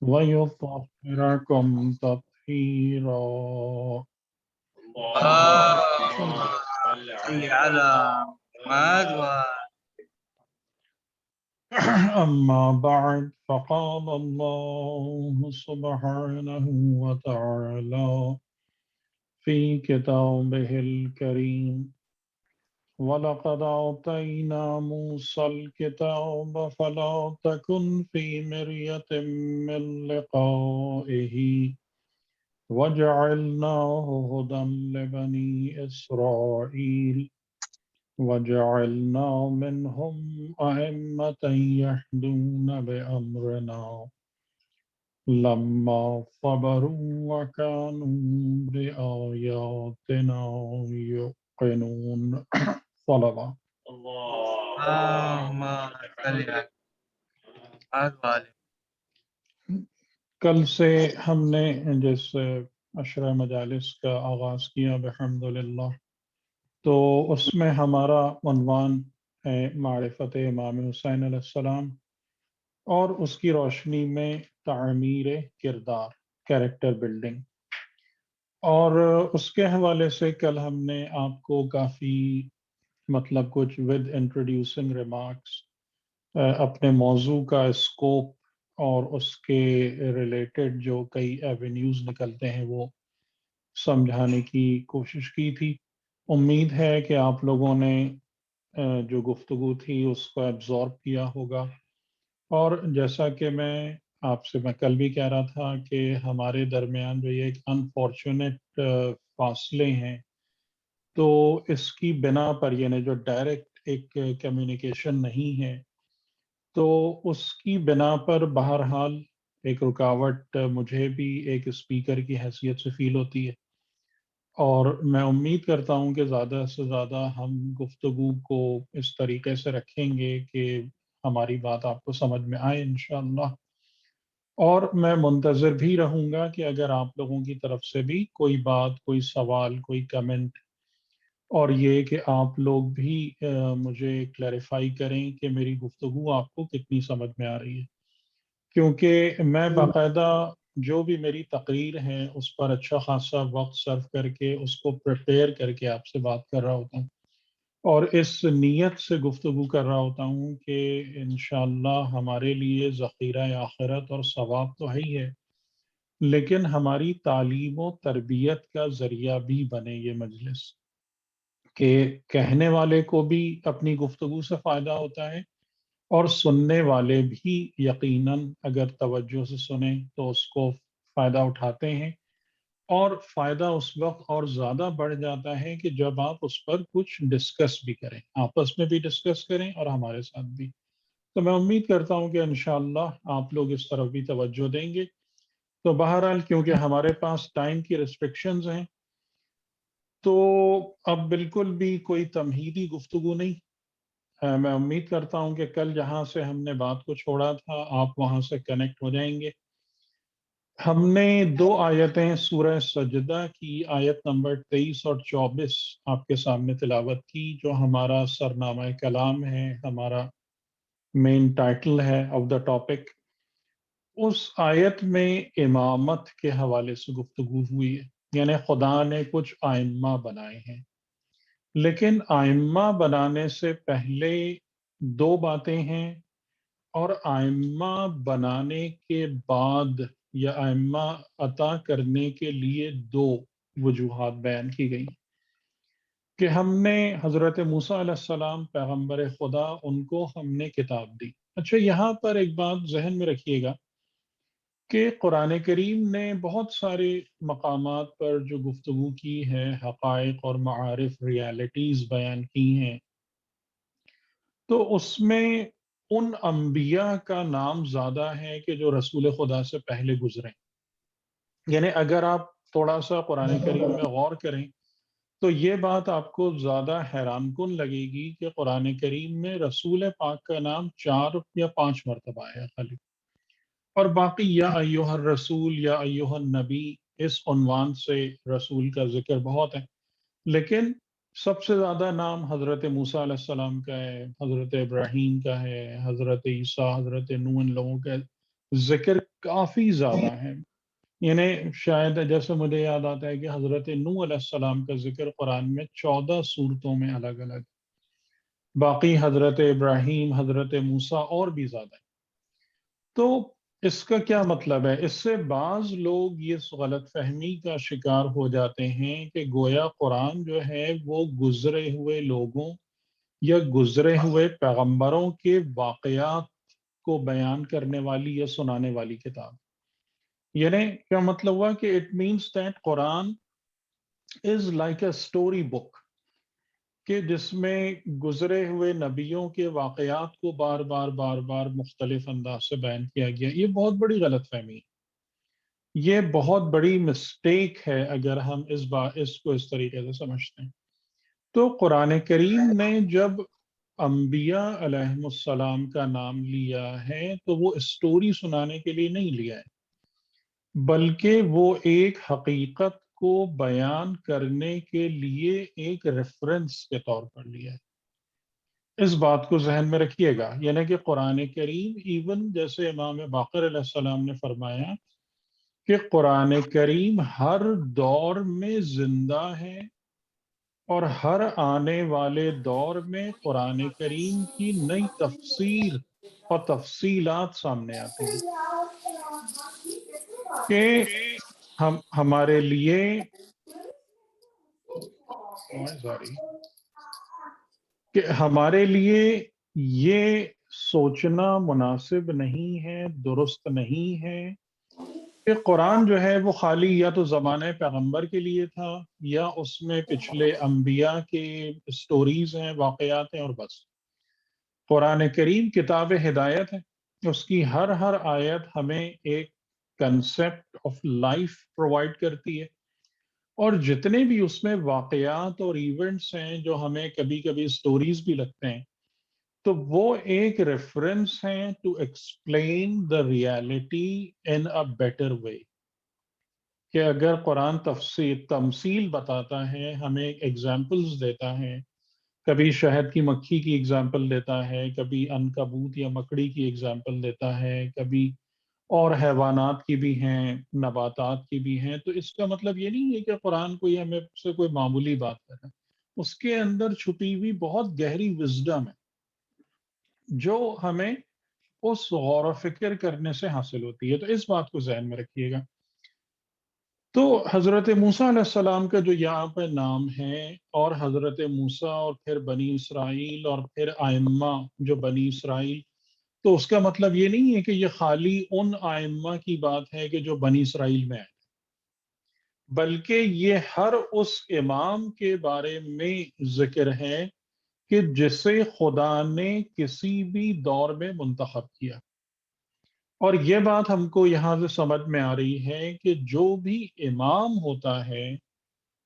ويطهركم تطهيرا. اللهم صل على محمد أما بعد، فقال الله سبحانه وتعالى في كتابه الكريم: ولقد آتينا موسى الكتاب فلا تكن في مرية من لقائه وجعلناه هدى لبني إسرائيل وجعلنا منهم أئمة يهدون بأمرنا لما صبروا وكانوا بآياتنا يوقنون. صلوات. اللهم صل على محمد کل سے ہم نے جس عشرہ مجالس کا آغاز کیا بحمدللہ، تو اس میں ہمارا عنوان ہے معرفت امام حسین علیہ السلام اور اس کی روشنی میں تعمیر کردار، کیریکٹر بلڈنگ۔ اور اس کے حوالے سے کل ہم نے آپ کو کافی کچھ ود انٹروڈیوسنگ ریمارکس اپنے موضوع کا اسکوپ اور اس کے ریلیٹڈ جو کئی ایونیوز نکلتے ہیں وہ سمجھانے کی کوشش کی تھی۔ امید ہے کہ آپ لوگوں نے جو گفتگو تھی اس کو ایبزارب کیا ہوگا، اور جیسا کہ میں کل بھی کہہ رہا تھا کہ ہمارے درمیان جو یہ ایک انفارچونیٹ فاصلے ہیں، تو اس کی بنا پر یعنی جو ڈائریکٹ ایک کمیونیکیشن نہیں ہے، تو اس کی بنا پر بہرحال ایک رکاوٹ مجھے بھی ایک اسپیکر کی حیثیت سے فیل ہوتی ہے، اور میں امید کرتا ہوں کہ زیادہ سے زیادہ ہم گفتگو کو اس طریقے سے رکھیں گے کہ ہماری بات آپ کو سمجھ میں آئے انشاءاللہ۔ اور میں منتظر بھی رہوں گا کہ اگر آپ لوگوں کی طرف سے بھی کوئی بات، کوئی سوال، کوئی کمنٹ، اور یہ کہ آپ لوگ بھی مجھے کلیریفائی کریں کہ میری گفتگو آپ کو کتنی سمجھ میں آ رہی ہے، کیونکہ میں باقاعدہ جو بھی میری تقریر ہے اس پر اچھا خاصا وقت صرف کر کے اس کو پریپیئر کر کے آپ سے بات کر رہا ہوتا ہوں، اور اس نیت سے گفتگو کر رہا ہوتا ہوں کہ انشاءاللہ ہمارے لیے ذخیرہ آخرت اور ثواب تو ہے ہی ہے، لیکن ہماری تعلیم و تربیت کا ذریعہ بھی بنے یہ مجلس، کہ کہنے والے کو بھی اپنی گفتگو سے فائدہ ہوتا ہے اور سننے والے بھی یقیناً اگر توجہ سے سنیں تو اس کو فائدہ اٹھاتے ہیں، اور فائدہ اس وقت اور زیادہ بڑھ جاتا ہے کہ جب آپ اس پر کچھ ڈسکس بھی کریں، آپس میں بھی ڈسکس کریں اور ہمارے ساتھ بھی۔ تو میں امید کرتا ہوں کہ انشاءاللہ آپ لوگ اس طرف بھی توجہ دیں گے۔ تو بہرحال کیونکہ ہمارے پاس ٹائم کی ریسٹرکشنز ہیں، تو اب بالکل بھی کوئی تمہیدی گفتگو نہیں۔ میں امید کرتا ہوں کہ کل جہاں سے ہم نے بات کو چھوڑا تھا آپ وہاں سے کنیکٹ ہو جائیں گے۔ ہم نے دو آیتیں سورہ سجدہ کی آیت نمبر 23 اور 24 آپ کے سامنے تلاوت کی، جو ہمارا سرنامہ کلام ہے، ہمارا مین ٹائٹل ہے آف دا ٹاپک۔ اس آیت میں امامت کے حوالے سے گفتگو ہوئی ہے، یعنی خدا نے کچھ آئمہ بنائے ہیں، لیکن آئمہ بنانے سے پہلے دو باتیں ہیں، اور آئمہ بنانے کے بعد یا آئمہ عطا کرنے کے لیے دو وجوہات بیان کی گئی کہ ہم نے حضرت موسیٰ علیہ السلام پیغمبر خدا، ان کو ہم نے کتاب دی۔ اچھا، یہاں پر ایک بات ذہن میں رکھیے گا کہ قرآن کریم نے بہت سارے مقامات پر جو گفتگو کی ہے، حقائق اور معارف، ریالٹیز بیان کی ہیں، تو اس میں ان انبیاء کا نام زیادہ ہے کہ جو رسول خدا سے پہلے گزرے۔ یعنی اگر آپ تھوڑا سا قرآن کریم میں غور کریں تو یہ بات آپ کو زیادہ حیران کن لگے گی کہ قرآن کریم میں رسول پاک کا نام 4 یا 5 مرتبہ ہے خالی، اور باقی یا ایوہ الرسول، یا ایوہ النبی، اس عنوان سے رسول کا ذکر بہت ہے، لیکن سب سے زیادہ نام حضرت موسیٰ علیہ السلام کا ہے، حضرت ابراہیم کا ہے، حضرت عیسیٰ، حضرت نوح، ان لوگوں کا ذکر کافی زیادہ ہے. یعنی شاید جیسے مجھے یاد آتا ہے کہ حضرت نوح علیہ السلام کا ذکر قرآن میں 14 صورتوں میں الگ الگ، باقی حضرت ابراہیم، حضرت موسیٰ اور بھی زیادہ ہے. تو اس کا کیا مطلب ہے؟ اس سے بعض لوگ یہ غلط فہمی کا شکار ہو جاتے ہیں کہ گویا قرآن جو ہے وہ گزرے ہوئے لوگوں یا گزرے ہوئے پیغمبروں کے واقعات کو بیان کرنے والی یا سنانے والی کتاب. یعنی کیا مطلب ہوا کہ it means that Quran is like a story book, کہ جس میں گزرے ہوئے نبیوں کے واقعات کو بار بار بار بار مختلف انداز سے بیان کیا گیا. یہ بہت بڑی غلط فہمی ہے، یہ بہت بڑی مسٹیک ہے اگر ہم اس کو اس طریقے سے سمجھتے ہیں. تو قرآن کریم نے جب انبیاء علیہم السلام کا نام لیا ہے تو وہ اسٹوری سنانے کے لیے نہیں لیا ہے، بلکہ وہ ایک حقیقت کو بیان کرنے کے لیے ایک ریفرنس کے طور پر لیا ہے. اس بات کو ذہن میں رکھیے گا. یعنی کہ قرآن کریم ایون جیسے امام باقر علیہ السلام نے فرمایا کہ قرآن کریم ہر دور میں زندہ ہے اور ہر آنے والے دور میں قرآن کریم کی نئی تفسیر اور تفصیلات سامنے آتی ہیں کہ ہمارے لیے یہ سوچنا مناسب نہیں ہے، درست نہیں ہے کہ قرآن جو ہے وہ خالی یا تو زمانہ پیغمبر کے لیے تھا یا اس میں پچھلے انبیاء کے سٹوریز ہیں، واقعات ہیں اور بس. قرآن کریم کتاب ہدایت ہے. اس کی ہر آیت ہمیں ایک کنسپٹ آف لائف پرووائڈ کرتی ہے، اور جتنے بھی اس میں واقعات اور ایونٹس ہیں جو ہمیں کبھی کبھی سٹوریز بھی لگتے ہیں، تو وہ ایک ریفرنس ہیں to explain the reality in a better way. کہ اگر قرآن تمثیل بتاتا ہے، ہمیں ایگزامپلز دیتا ہے، کبھی شہد کی مکھی کی ایگزامپل دیتا ہے، کبھی عنکبوت یا مکڑی کی ایگزامپل دیتا ہے، کبھی اور حیوانات کی بھی ہیں، نباتات کی بھی ہیں، تو اس کا مطلب یہ نہیں ہے کہ قرآن کوئی ہمیں سے کوئی معمولی بات کر رہا ہے. اس کے اندر چھپی ہوئی بہت گہری وزڈم ہے جو ہمیں اس غور و فکر کرنے سے حاصل ہوتی ہے. تو اس بات کو ذہن میں رکھیے گا. تو حضرت موسیٰ علیہ السلام کا جو یہاں پہ نام ہے، اور حضرت موسیٰ اور پھر بنی اسرائیل اور پھر ائمہ جو بنی اسرائیل، تو اس کا مطلب یہ نہیں ہے کہ یہ خالی ان ائمہ کی بات ہے کہ جو بنی اسرائیل میں آئے، بلکہ یہ ہر اس امام کے بارے میں ذکر ہے کہ جسے خدا نے کسی بھی دور میں منتخب کیا. اور یہ بات ہم کو یہاں سے سمجھ میں آ رہی ہے کہ جو بھی امام ہوتا ہے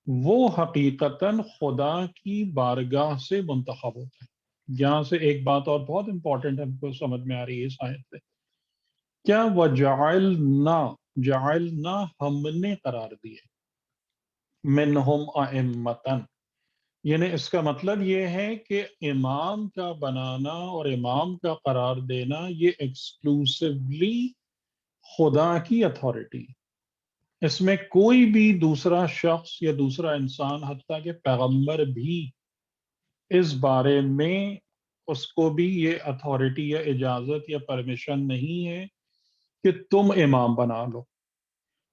وہ حقیقتاً خدا کی بارگاہ سے منتخب ہوتا ہے. یہاں سے ایک بات اور بہت امپورٹنٹ ہم کو سمجھ میں آ رہی ہے اس آیت سے. کیا جعلنا ہم نے قرار دیے منہم ائمتاً، یعنی اس کا مطلب یہ ہے کہ امام کا بنانا اور امام کا قرار دینا یہ ایکسکلوسیولی خدا کی اتھارٹی. اس میں کوئی بھی دوسرا شخص یا دوسرا انسان، حتیٰ کہ پیغمبر بھی اس بارے میں اس کو بھی یہ اتھارٹی یا اجازت یا پرمیشن نہیں ہے کہ تم امام بنا لو.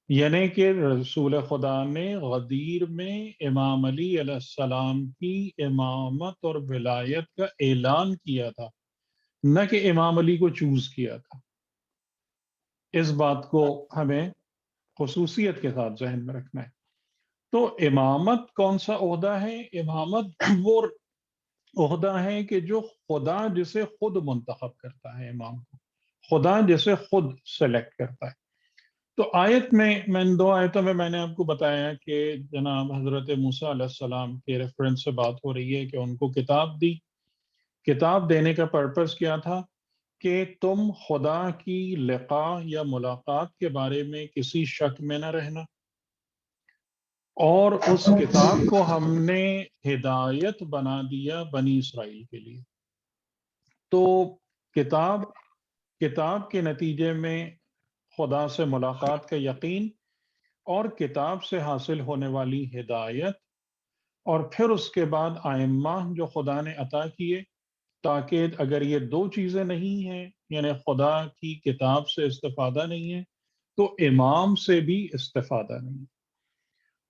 یعنی کہ رسول خدا نے غدیر میں امام علی علیہ السلام کی امامت اور ولایت کا اعلان کیا تھا، نہ کہ امام علی کو چوز کیا تھا. اس بات کو ہمیں خصوصیت کے ساتھ ذہن میں رکھنا ہے. تو امامت کون سا عہدہ ہے؟ امامت وہ عہدہ ہے کہ جو خدا جسے خود منتخب کرتا ہے، امام کو خدا جسے خود سلیکٹ کرتا ہے. تو آیت میں ان دو آیتوں میں میں نے آپ کو بتایا کہ جناب حضرت موسیٰ علیہ السلام کے ریفرنس سے بات ہو رہی ہے کہ ان کو کتاب دی. کتاب دینے کا پرپس کیا تھا؟ کہ تم خدا کی لقاء یا ملاقات کے بارے میں کسی شک میں نہ رہنا، اور اس کتاب کو ہم نے ہدایت بنا دیا بنی اسرائیل کے لیے. تو کتاب کے نتیجے میں خدا سے ملاقات کا یقین اور کتاب سے حاصل ہونے والی ہدایت، اور پھر اس کے بعد ائمہ جو خدا نے عطا کیے، تاکہ اگر یہ دو چیزیں نہیں ہیں، یعنی خدا کی کتاب سے استفادہ نہیں ہے تو امام سے بھی استفادہ نہیں ہے۔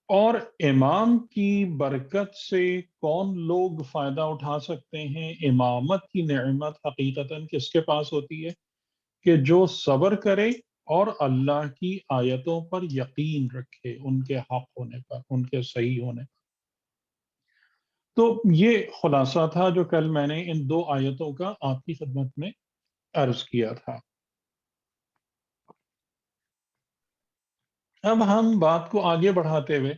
اور امام کی برکت سے کون لوگ فائدہ اٹھا سکتے ہیں؟ امامت کی نعمت حقیقتاً کس کے پاس ہوتی ہے؟ کہ جو صبر کرے اور اللہ کی آیتوں پر یقین رکھے، ان کے حق ہونے پر، ان کے صحیح ہونے پر۔ تو یہ خلاصہ تھا جو کل میں نے ان دو آیتوں کا آپ کی خدمت میں عرض کیا تھا۔ اب ہم بات کو آگے بڑھاتے ہوئے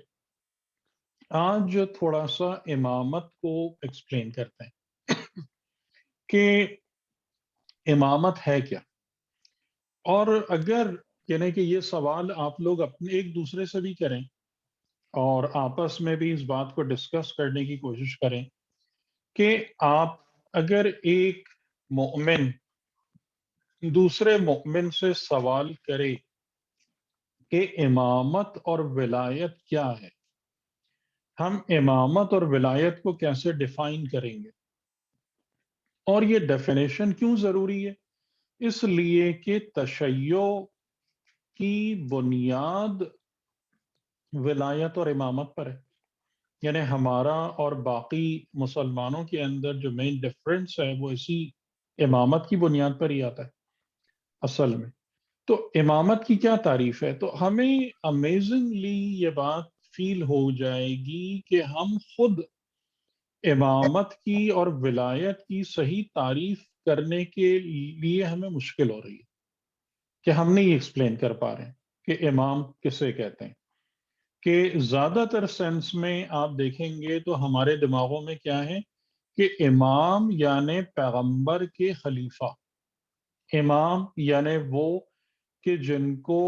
آج تھوڑا سا امامت کو ایکسپلین کرتے ہیں کہ امامت ہے کیا۔ اور اگر یعنی کہ یہ سوال آپ لوگ اپنے ایک دوسرے سے بھی کریں اور آپس میں بھی اس بات کو ڈسکس کرنے کی کوشش کریں کہ آپ اگر ایک مومن دوسرے مومن سے سوال کرے کہ امامت اور ولایت کیا ہے، ہم امامت اور ولایت کو کیسے ڈیفائن کریں گے؟ اور یہ ڈیفینیشن کیوں ضروری ہے؟ اس لیے کہ تشیع کی بنیاد ولایت اور امامت پر ہے۔ یعنی ہمارا اور باقی مسلمانوں کے اندر جو مین ڈفرنس ہے وہ اسی امامت کی بنیاد پر ہی آتا ہے اصل میں۔ تو امامت کی کیا تعریف ہے؟ تو ہمیں امیزنگلی یہ بات فیل ہو جائے گی کہ ہم خود امامت کی اور ولایت کی صحیح تعریف کرنے کے لیے ہمیں مشکل ہو رہی ہے کہ ہم نہیں ایکسپلین کر پا رہے ہیں کہ امام کسے کہتے ہیں۔ کہ زیادہ تر سینس میں آپ دیکھیں گے تو ہمارے دماغوں میں کیا ہے کہ امام یعنی پیغمبر کے خلیفہ، امام یعنی وہ کہ جن کو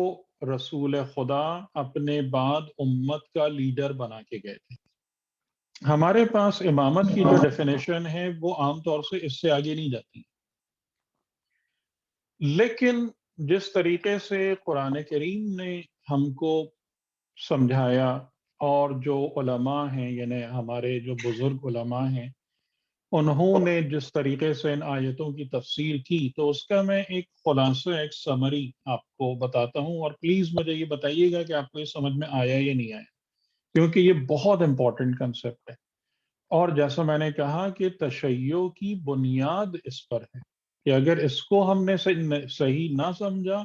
رسول خدا اپنے بعد امت کا لیڈر بنا کے گئے تھے۔ ہمارے پاس امامت کی جو ڈیفینیشن ہے وہ عام طور سے اس سے آگے نہیں جاتی، لیکن جس طریقے سے قرآن کریم نے ہم کو سمجھایا اور جو علماء ہیں یعنی ہمارے جو بزرگ علماء ہیں انہوں نے جس طریقے سے ان آیتوں کی تفسیر کی، تو اس کا میں ایک خلاصہ ایک سمری آپ کو بتاتا ہوں، اور پلیز مجھے یہ بتائیے گا کہ آپ کو یہ سمجھ میں آیا یا نہیں آیا، کیونکہ یہ بہت امپورٹنٹ کنسپٹ ہے۔ اور جیسا میں نے کہا کہ تشیع کی بنیاد اس پر ہے کہ اگر اس کو ہم نے صحیح نہ سمجھا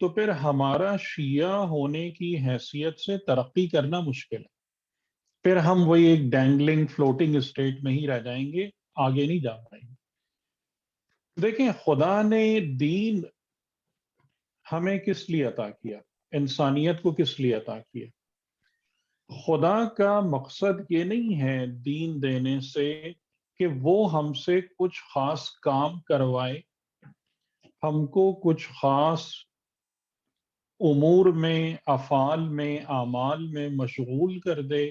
تو پھر ہمارا شیعہ ہونے کی حیثیت سے ترقی کرنا مشکل ہے، پھر ہم وہی ایک ڈینگلنگ فلوٹنگ اسٹیٹ میں ہی رہ جائیں گے، آگے نہیں جا پائیں گے۔ دیکھیں خدا نے دین ہمیں کس لیے عطا کیا، انسانیت کو کس لیے عطا کیا؟ خدا کا مقصد یہ نہیں ہے دین دینے سے کہ وہ ہم سے کچھ خاص کام کروائے، ہم کو کچھ خاص امور میں، افعال میں، اعمال میں مشغول کر دے،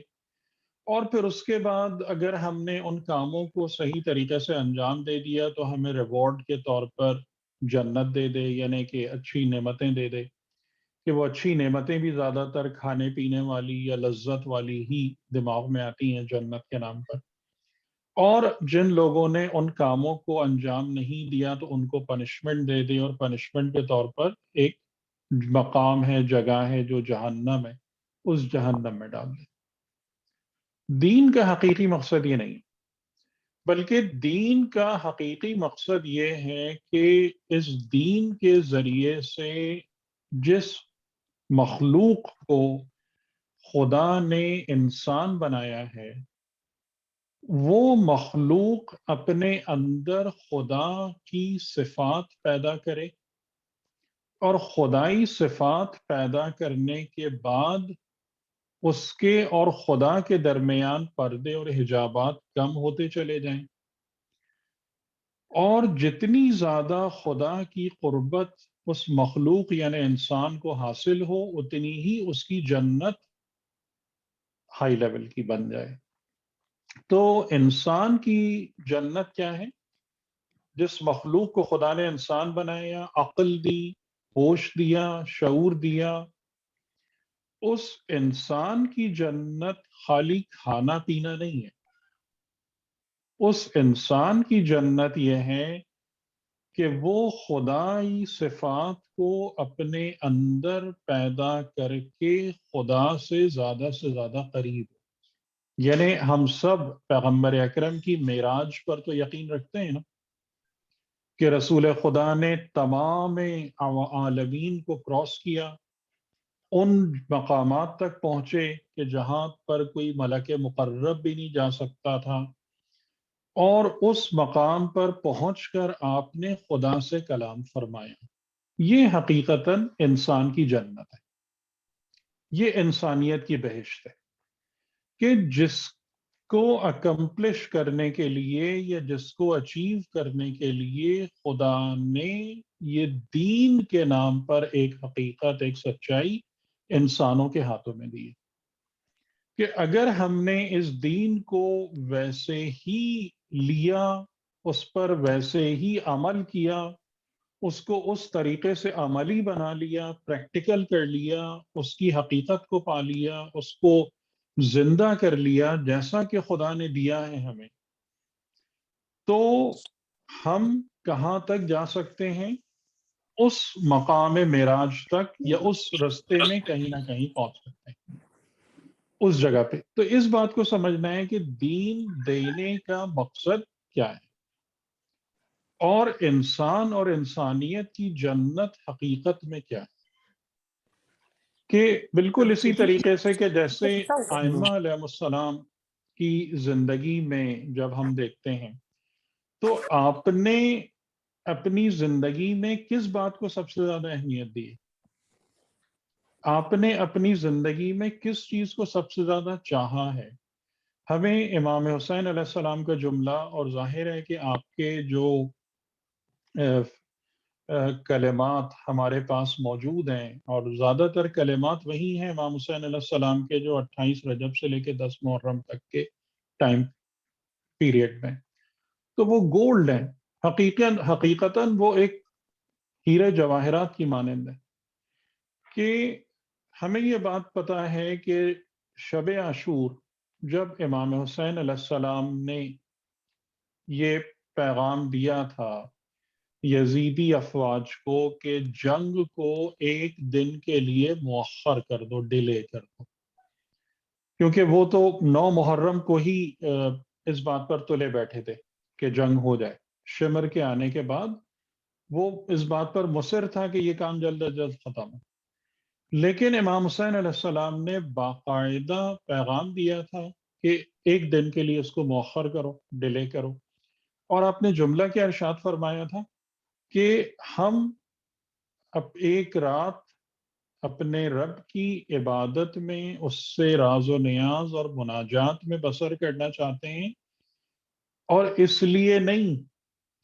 اور پھر اس کے بعد اگر ہم نے ان کاموں کو صحیح طریقے سے انجام دے دیا تو ہمیں ریوارڈ کے طور پر جنت دے دے، یعنی کہ اچھی نعمتیں دے دے، کہ وہ اچھی نعمتیں بھی زیادہ تر کھانے پینے والی یا لذت والی ہی دماغ میں آتی ہیں جنت کے نام پر۔ اور جن لوگوں نے ان کاموں کو انجام نہیں دیا تو ان کو پنشمنٹ دے دے، اور پنشمنٹ کے طور پر ایک مقام ہے، جگہ ہے جو جہنم ہے، اس جہنم میں ڈال دے۔ دین کا حقیقی مقصد یہ نہیں، بلکہ دین کا حقیقی مقصد یہ ہے کہ اس دین کے ذریعے سے جس مخلوق کو خدا نے انسان بنایا ہے، وہ مخلوق اپنے اندر خدا کی صفات پیدا کرے، اور خدائی صفات پیدا کرنے کے بعد اس کے اور خدا کے درمیان پردے اور حجابات کم ہوتے چلے جائیں، اور جتنی زیادہ خدا کی قربت اس مخلوق یعنی انسان کو حاصل ہو اتنی ہی اس کی جنت ہائی لیول کی بن جائے۔ تو انسان کی جنت کیا ہے؟ جس مخلوق کو خدا نے انسان بنایا، عقل دی، ہوش دیا، شعور دیا، اس انسان کی جنت خالی کھانا پینا نہیں ہے. اس انسان کی جنت یہ ہے کہ وہ خدائی صفات کو اپنے اندر پیدا کر کے خدا سے زیادہ قریب ہو. یعنی ہم سب پیغمبر اکرم کی معراج پر تو یقین رکھتے ہیں نا کہ رسول خدا نے تمام عالمین کو کراس کیا، ان مقامات تک پہنچے کہ جہاں پر کوئی ملک مقرب بھی نہیں جا سکتا تھا، اور اس مقام پر پہنچ کر آپ نے خدا سے کلام فرمایا. یہ حقیقتاً انسان کی جنت ہے، یہ انسانیت کی بہشت ہے کہ جس کو اکمپلش کرنے کے لیے یا جس کو اچیو کرنے کے لیے خدا نے یہ دین کے نام پر ایک حقیقت، ایک سچائی انسانوں کے ہاتھوں میں دی ہے کہ اگر ہم نے اس دین کو ویسے ہی لیا، اس پر ویسے ہی عمل کیا، اس کو اس طریقے سے عملی بنا لیا، پریکٹیکل کر لیا، اس کی حقیقت کو پا لیا، اس کو زندہ کر لیا جیسا کہ خدا نے دیا ہے ہمیں، تو ہم کہاں تک جا سکتے ہیں؟ اس مقام معراج تک، یا اس رستے میں کہیں نہ کہیں پہنچ سکتے ہیں اس جگہ پہ. تو اس بات کو سمجھنا ہے کہ دین دینے کا مقصد کیا ہے، اور انسان اور انسانیت کی جنت حقیقت میں کیا ہے. کہ بالکل اسی طریقے سے کہ جیسے ائمہ علیہ السلام کی زندگی میں جب ہم دیکھتے ہیں تو آپ نے اپنی زندگی میں کس بات کو سب سے زیادہ اہمیت دی؟ آپ نے اپنی زندگی میں کس چیز کو سب سے زیادہ چاہا ہے؟ ہمیں امام حسین علیہ السلام کا جملہ، اور ظاہر ہے کہ آپ کے جو کلمات ہمارے پاس موجود ہیں، اور زیادہ تر کلمات وہی ہیں امام حسین علیہ السلام کے جو 28 رجب سے لے کے 10 محرم تک کے ٹائم پیریڈ میں، تو وہ گولڈ ہیں. حقیقتاً وہ ایک ہیرے جواہرات کی مانند ہے کہ ہمیں یہ بات پتہ ہے کہ شب عاشور جب امام حسین علیہ السلام نے یہ پیغام دیا تھا یزیدی افواج کو کہ جنگ کو ایک دن کے لیے مؤخر کر دو، ڈیلے کر دو، کیونکہ وہ تو 9 محرم کو ہی اس بات پر تلے بیٹھے تھے کہ جنگ ہو جائے. شمر کے آنے کے بعد وہ اس بات پر مصر تھا کہ یہ کام جلد از جلد ختم ہو. لیکن امام حسین علیہ السلام نے باقاعدہ پیغام دیا تھا کہ ایک دن کے لیے اس کو مؤخر کرو، ڈیلے کرو. اور آپ نے جملہ کیا ارشاد فرمایا تھا کہ ہم اب ایک رات اپنے رب کی عبادت میں، اس سے راز و نیاز اور مناجات میں بسر کرنا چاہتے ہیں، اور اس لیے نہیں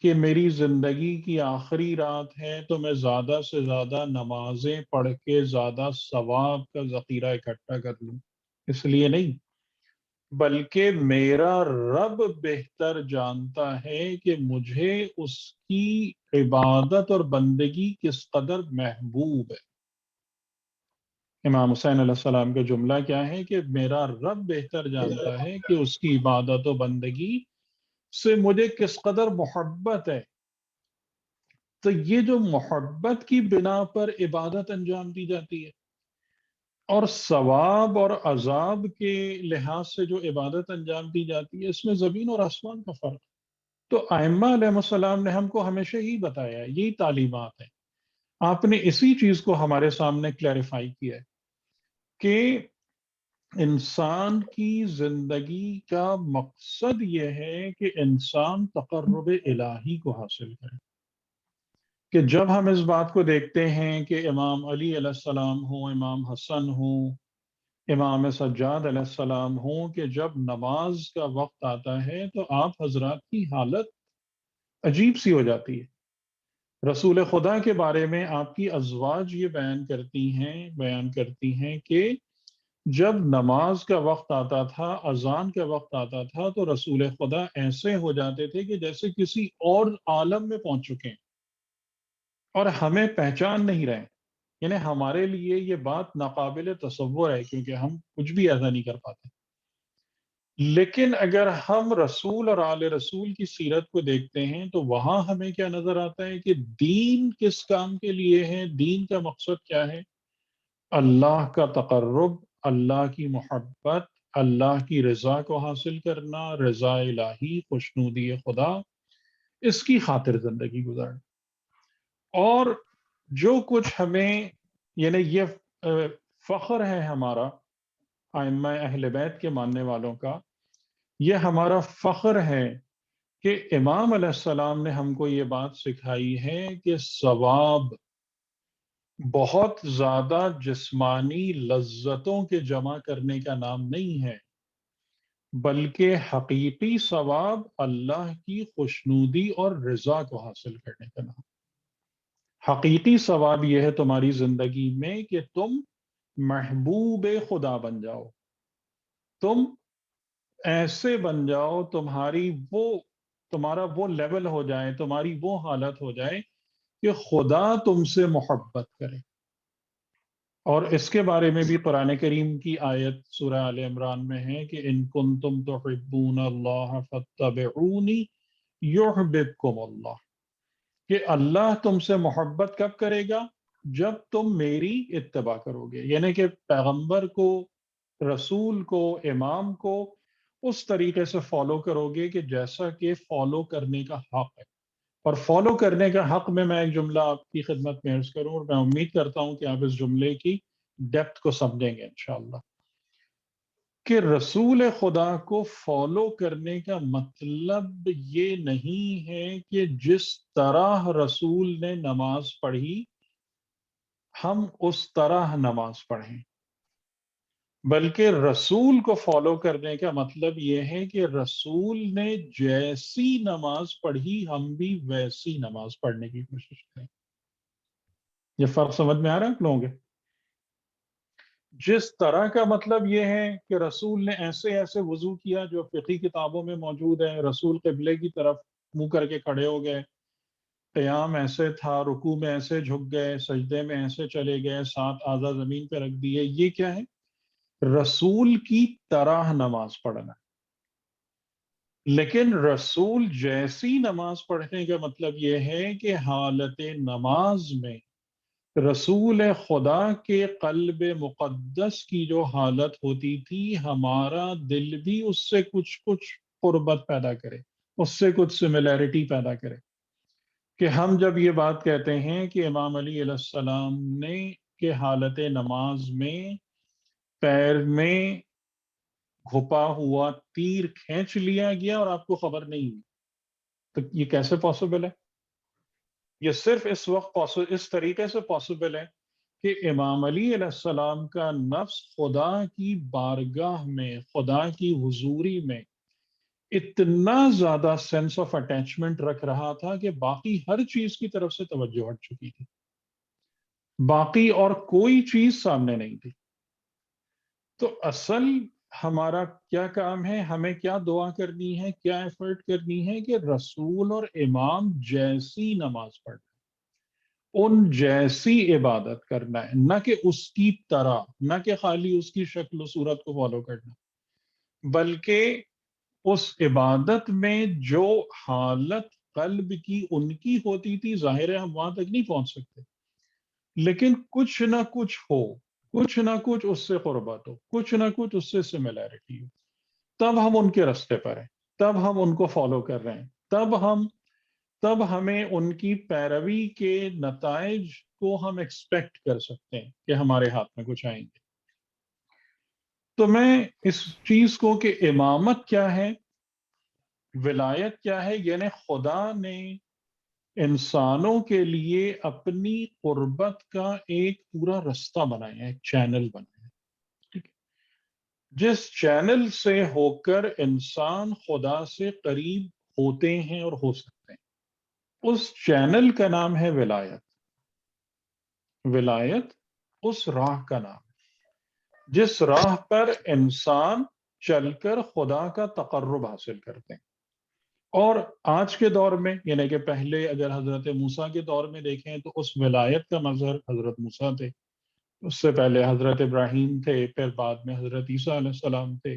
کہ میری زندگی کی آخری رات ہے تو میں زیادہ سے زیادہ نمازیں پڑھ کے زیادہ ثواب کا ذخیرہ اکٹھا کر لوں، اس لیے نہیں، بلکہ میرا رب بہتر جانتا ہے کہ مجھے اس کی عبادت اور بندگی کس قدر محبوب ہے. امام حسین علیہ السلام کا جملہ کیا ہے کہ میرا رب بہتر جانتا ہے کہ اس کی عبادت و بندگی سے مجھے کس قدر محبت ہے. تو یہ جو محبت کی بنا پر عبادت انجام دی جاتی ہے، اور ثواب اور عذاب کے لحاظ سے جو عبادت انجام دی جاتی ہے، اس میں زمین اور آسمان کا فرق. تو ائمہ علیہ السلام نے ہم کو ہمیشہ ہی بتایا ہے، یہی تعلیمات ہیں. آپ نے اسی چیز کو ہمارے سامنے کلیریفائی کیا ہے کہ انسان کی زندگی کا مقصد یہ ہے کہ انسان تقرب الہی کو حاصل کرے. کہ جب ہم اس بات کو دیکھتے ہیں کہ امام علی علیہ السلام ہوں، امام حسن ہوں، امام سجاد علیہ السلام ہوں، کہ جب نماز کا وقت آتا ہے تو آپ حضرات کی حالت عجیب سی ہو جاتی ہے. رسول خدا کے بارے میں آپ کی ازواج یہ بیان کرتی ہیں کہ جب نماز کا وقت آتا تھا، اذان کا وقت آتا تھا، تو رسول خدا ایسے ہو جاتے تھے کہ جیسے کسی اور عالم میں پہنچ چکے ہیں. اور ہمیں پہچان نہیں رہے، یعنی ہمارے لیے یہ بات ناقابل تصور ہے کیونکہ ہم کچھ بھی ایسا نہیں کر پاتے۔ لیکن اگر ہم رسول اور آل رسول کی سیرت کو دیکھتے ہیں تو وہاں ہمیں کیا نظر آتا ہے کہ دین کس کام کے لیے ہے، دین کا مقصد کیا ہے؟ اللہ کا تقرب، اللہ کی محبت، اللہ کی رضا کو حاصل کرنا، رضا الہی، خوشنودی خدا، اس کی خاطر زندگی گزارنا۔ اور جو کچھ ہمیں، یعنی یہ فخر ہے ہمارا ائمہ اہل بیت کے ماننے والوں کا، یہ ہمارا فخر ہے کہ امام علیہ السلام نے ہم کو یہ بات سکھائی ہے کہ ثواب بہت زیادہ جسمانی لذتوں کے جمع کرنے کا نام نہیں ہے، بلکہ حقیقی ثواب اللہ کی خوشنودی اور رضا کو حاصل کرنے کا نام۔ حقیقی ثواب یہ ہے تمہاری زندگی میں کہ تم محبوب خدا بن جاؤ، تم ایسے بن جاؤ، تمہارا وہ لیول ہو جائے، تمہاری وہ حالت ہو جائے کہ خدا تم سے محبت کرے۔ اور اس کے بارے میں بھی قرآن کریم کی آیت سورہ آل عمران میں ہے کہ ان کنتم تحبون اللہ فاتبعونی یحببکم اللہ، کہ اللہ تم سے محبت کب کرے گا؟ جب تم میری اتباع کرو گے، یعنی کہ پیغمبر کو، رسول کو، امام کو اس طریقے سے فالو کرو گے کہ جیسا کہ فالو کرنے کا حق ہے۔ اور فالو کرنے کا حق میں ایک جملہ آپ کی خدمت میں عرض کروں، اور میں امید کرتا ہوں کہ آپ اس جملے کی ڈیپتھ کو سمجھیں گے انشاءاللہ، کہ رسول خدا کو فالو کرنے کا مطلب یہ نہیں ہے کہ جس طرح رسول نے نماز پڑھی ہم اس طرح نماز پڑھیں، بلکہ رسول کو فالو کرنے کا مطلب یہ ہے کہ رسول نے جیسی نماز پڑھی ہم بھی ویسی نماز پڑھنے کی کوشش کریں۔ یہ فرق سمجھ میں آ رہا ہے آپ لوگوں کے؟ جس طرح کا مطلب یہ ہے کہ رسول نے ایسے ایسے وضو کیا جو فقہی کتابوں میں موجود ہے، رسول قبلے کی طرف منہ کر کے کھڑے ہو گئے، قیام ایسے تھا، رکوع میں ایسے جھک گئے، سجدے میں ایسے چلے گئے، 7 اعضاء زمین پہ رکھ دیے، یہ کیا ہے؟ رسول کی طرح نماز پڑھنا۔ لیکن رسول جیسی نماز پڑھنے کا مطلب یہ ہے کہ حالت نماز میں رسول خدا کے قلب مقدس کی جو حالت ہوتی تھی، ہمارا دل بھی اس سے کچھ قربت پیدا کرے، اس سے کچھ سملیرٹی پیدا کرے، کہ ہم جب یہ بات کہتے ہیں کہ امام علی علیہ السلام نے کہ حالت نماز میں پیر میں گھپا ہوا تیر کھینچ لیا گیا اور آپ کو خبر نہیں ہوئی، تو یہ کیسے پاسبل ہے؟ یہ صرف اس طریقے سے پاسبل ہے کہ امام علی علیہ السلام کا نفس خدا کی بارگاہ میں، خدا کی حضوری میں اتنا زیادہ سینس آف اٹیچمنٹ رکھ رہا تھا کہ باقی ہر چیز کی طرف سے توجہ ہٹ چکی تھی، باقی اور کوئی چیز سامنے نہیں تھی۔ تو اصل ہمارا کیا کام ہے، ہمیں کیا دعا کرنی ہے، کیا ایفرٹ کرنی ہے کہ رسول اور امام جیسی نماز پڑھنا، ان جیسی عبادت کرنا ہے، نہ کہ اس کی طرح، نہ کہ خالی اس کی شکل و صورت کو فالو کرنا، بلکہ اس عبادت میں جو حالت قلب کی ان کی ہوتی تھی، ظاہر ہے ہم وہاں تک نہیں پہنچ سکتے، لیکن کچھ نہ کچھ ہو، کچھ نہ کچھ اس سے قربت ہو، کچھ نہ کچھ اس سے سملیرٹی ہو، تب ہم ان کے رستے پر ہیں، تب ہم ان کو فالو کر رہے ہیں، تب ہمیں ان کی پیروی کے نتائج کو ہم ایکسپیکٹ کر سکتے ہیں کہ ہمارے ہاتھ میں کچھ آئیں گے۔ تو میں اس چیز کو کہ امامت کیا ہے، ولایت کیا ہے، یعنی خدا نے انسانوں کے لیے اپنی قربت کا ایک پورا رستہ بنایا ہے، ایک چینل بنایا ہے، ٹھیک ہے؟ جس چینل سے ہو کر انسان خدا سے قریب ہوتے ہیں اور ہو سکتے ہیں، اس چینل کا نام ہے ولایت۔ ولایت اس راہ کا نام ہے جس راہ پر انسان چل کر خدا کا تقرب حاصل کرتے ہیں۔ اور آج کے دور میں یعنی کہ پہلے اگر حضرت موسیٰ کے دور میں دیکھیں تو اس ولایت کا مظہر حضرت موسیٰ تھے، اس سے پہلے حضرت ابراہیم تھے، پھر بعد میں حضرت عیسیٰ علیہ السلام تھے۔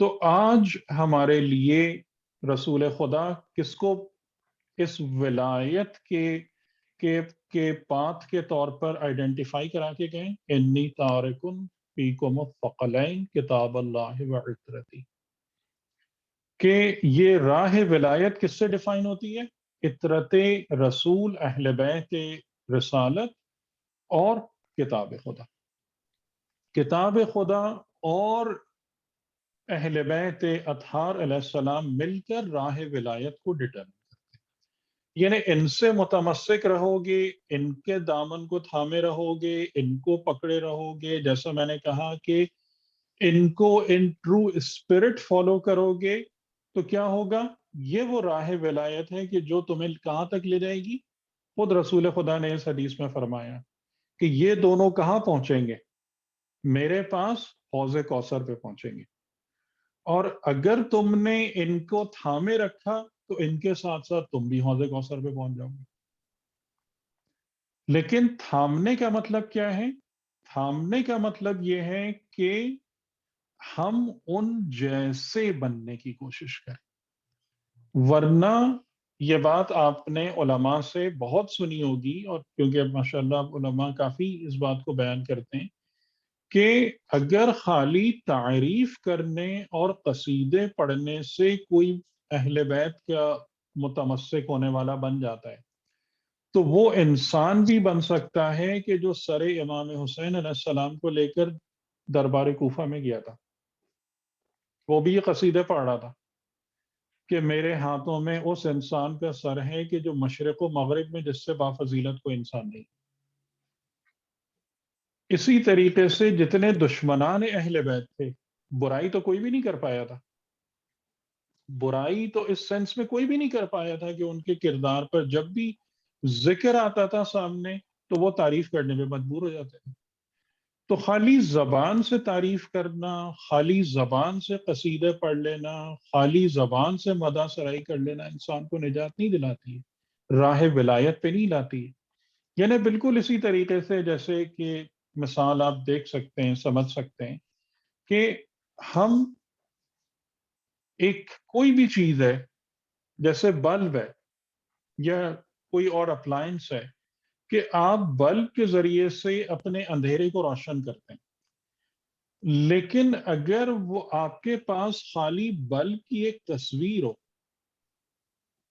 تو آج ہمارے لیے رسول خدا کس کو اس ولایت کے کے پاتھ کے طور پر آئیڈینٹیفائی کرا کے گئے، انی تارکن فیکم الثقلین کتاب اللہ و عترتی، کہ یہ راہ ولایت کس سے ڈیفائن ہوتی ہے؟ عطرت رسول، اہل بیت رسالت اور کتاب خدا۔ کتاب خدا اور اہل بیت اطہار علیہ السلام مل کر راہ ولایت کو ڈٹرمن کرتے ہیں۔ یعنی ان سے متمسک رہو گے، ان کے دامن کو تھامے رہو گے، ان کو پکڑے رہو گے، جیسا میں نے کہا کہ ان کو ان ٹرو اسپرٹ فالو کرو گے تو کیا ہوگا؟ یہ وہ راہ ولایت ہے کہ جو تمہیں کہاں تک لے جائے گی؟ خود رسول خدا نے اس حدیث میں فرمایا کہ یہ دونوں کہاں پہنچیں گے؟ میرے پاس حوض کوثر پہ پہنچیں گے۔ اور اگر تم نے ان کو تھامے رکھا تو ان کے ساتھ ساتھ تم بھی حوض کوثر پہ پہنچ جاؤ گے۔ لیکن تھامنے کا مطلب کیا ہے؟ تھامنے کا مطلب یہ ہے کہ ہم ان جیسے بننے کی کوشش کریں، ورنہ یہ بات آپ نے علماء سے بہت سنی ہوگی، اور کیونکہ ماشاءاللہ علماء کافی اس بات کو بیان کرتے ہیں کہ اگر خالی تعریف کرنے اور قصیدے پڑھنے سے کوئی اہل بیت کا متمسک ہونے والا بن جاتا ہے تو وہ انسان بھی بن سکتا ہے کہ جو سر امام حسین علیہ السلام کو لے کر دربار کوفہ میں گیا تھا، وہ بھی یہ قصیدے پڑھ رہا تھا کہ میرے ہاتھوں میں اس انسان کا سر ہے کہ جو مشرق و مغرب میں جس سے بافضیلت کوئی انسان نہیں۔ اسی طریقے سے جتنے دشمنان اہل بیت تھے، برائی تو کوئی بھی نہیں کر پایا تھا، برائی تو اس سینس میں کوئی بھی نہیں کر پایا تھا کہ ان کے کردار پر جب بھی ذکر آتا تھا سامنے تو وہ تعریف کرنے میں مجبور ہو جاتے تھے۔ تو خالی زبان سے تعریف کرنا، خالی زبان سے قصیدے پڑھ لینا، خالی زبان سے مدح سرائی کر لینا انسان کو نجات نہیں دلاتی ہے، راہ ولایت پہ نہیں لاتی ہے۔ یعنی بالکل اسی طریقے سے جیسے کہ مثال آپ دیکھ سکتے ہیں، سمجھ سکتے ہیں کہ ہم ایک کوئی بھی چیز ہے، جیسے بلب ہے یا کوئی اور اپلائنس ہے، کہ آپ بلب کے ذریعے سے اپنے اندھیرے کو روشن کرتے ہیں، لیکن اگر وہ آپ کے پاس خالی بلب کی ایک تصویر ہو،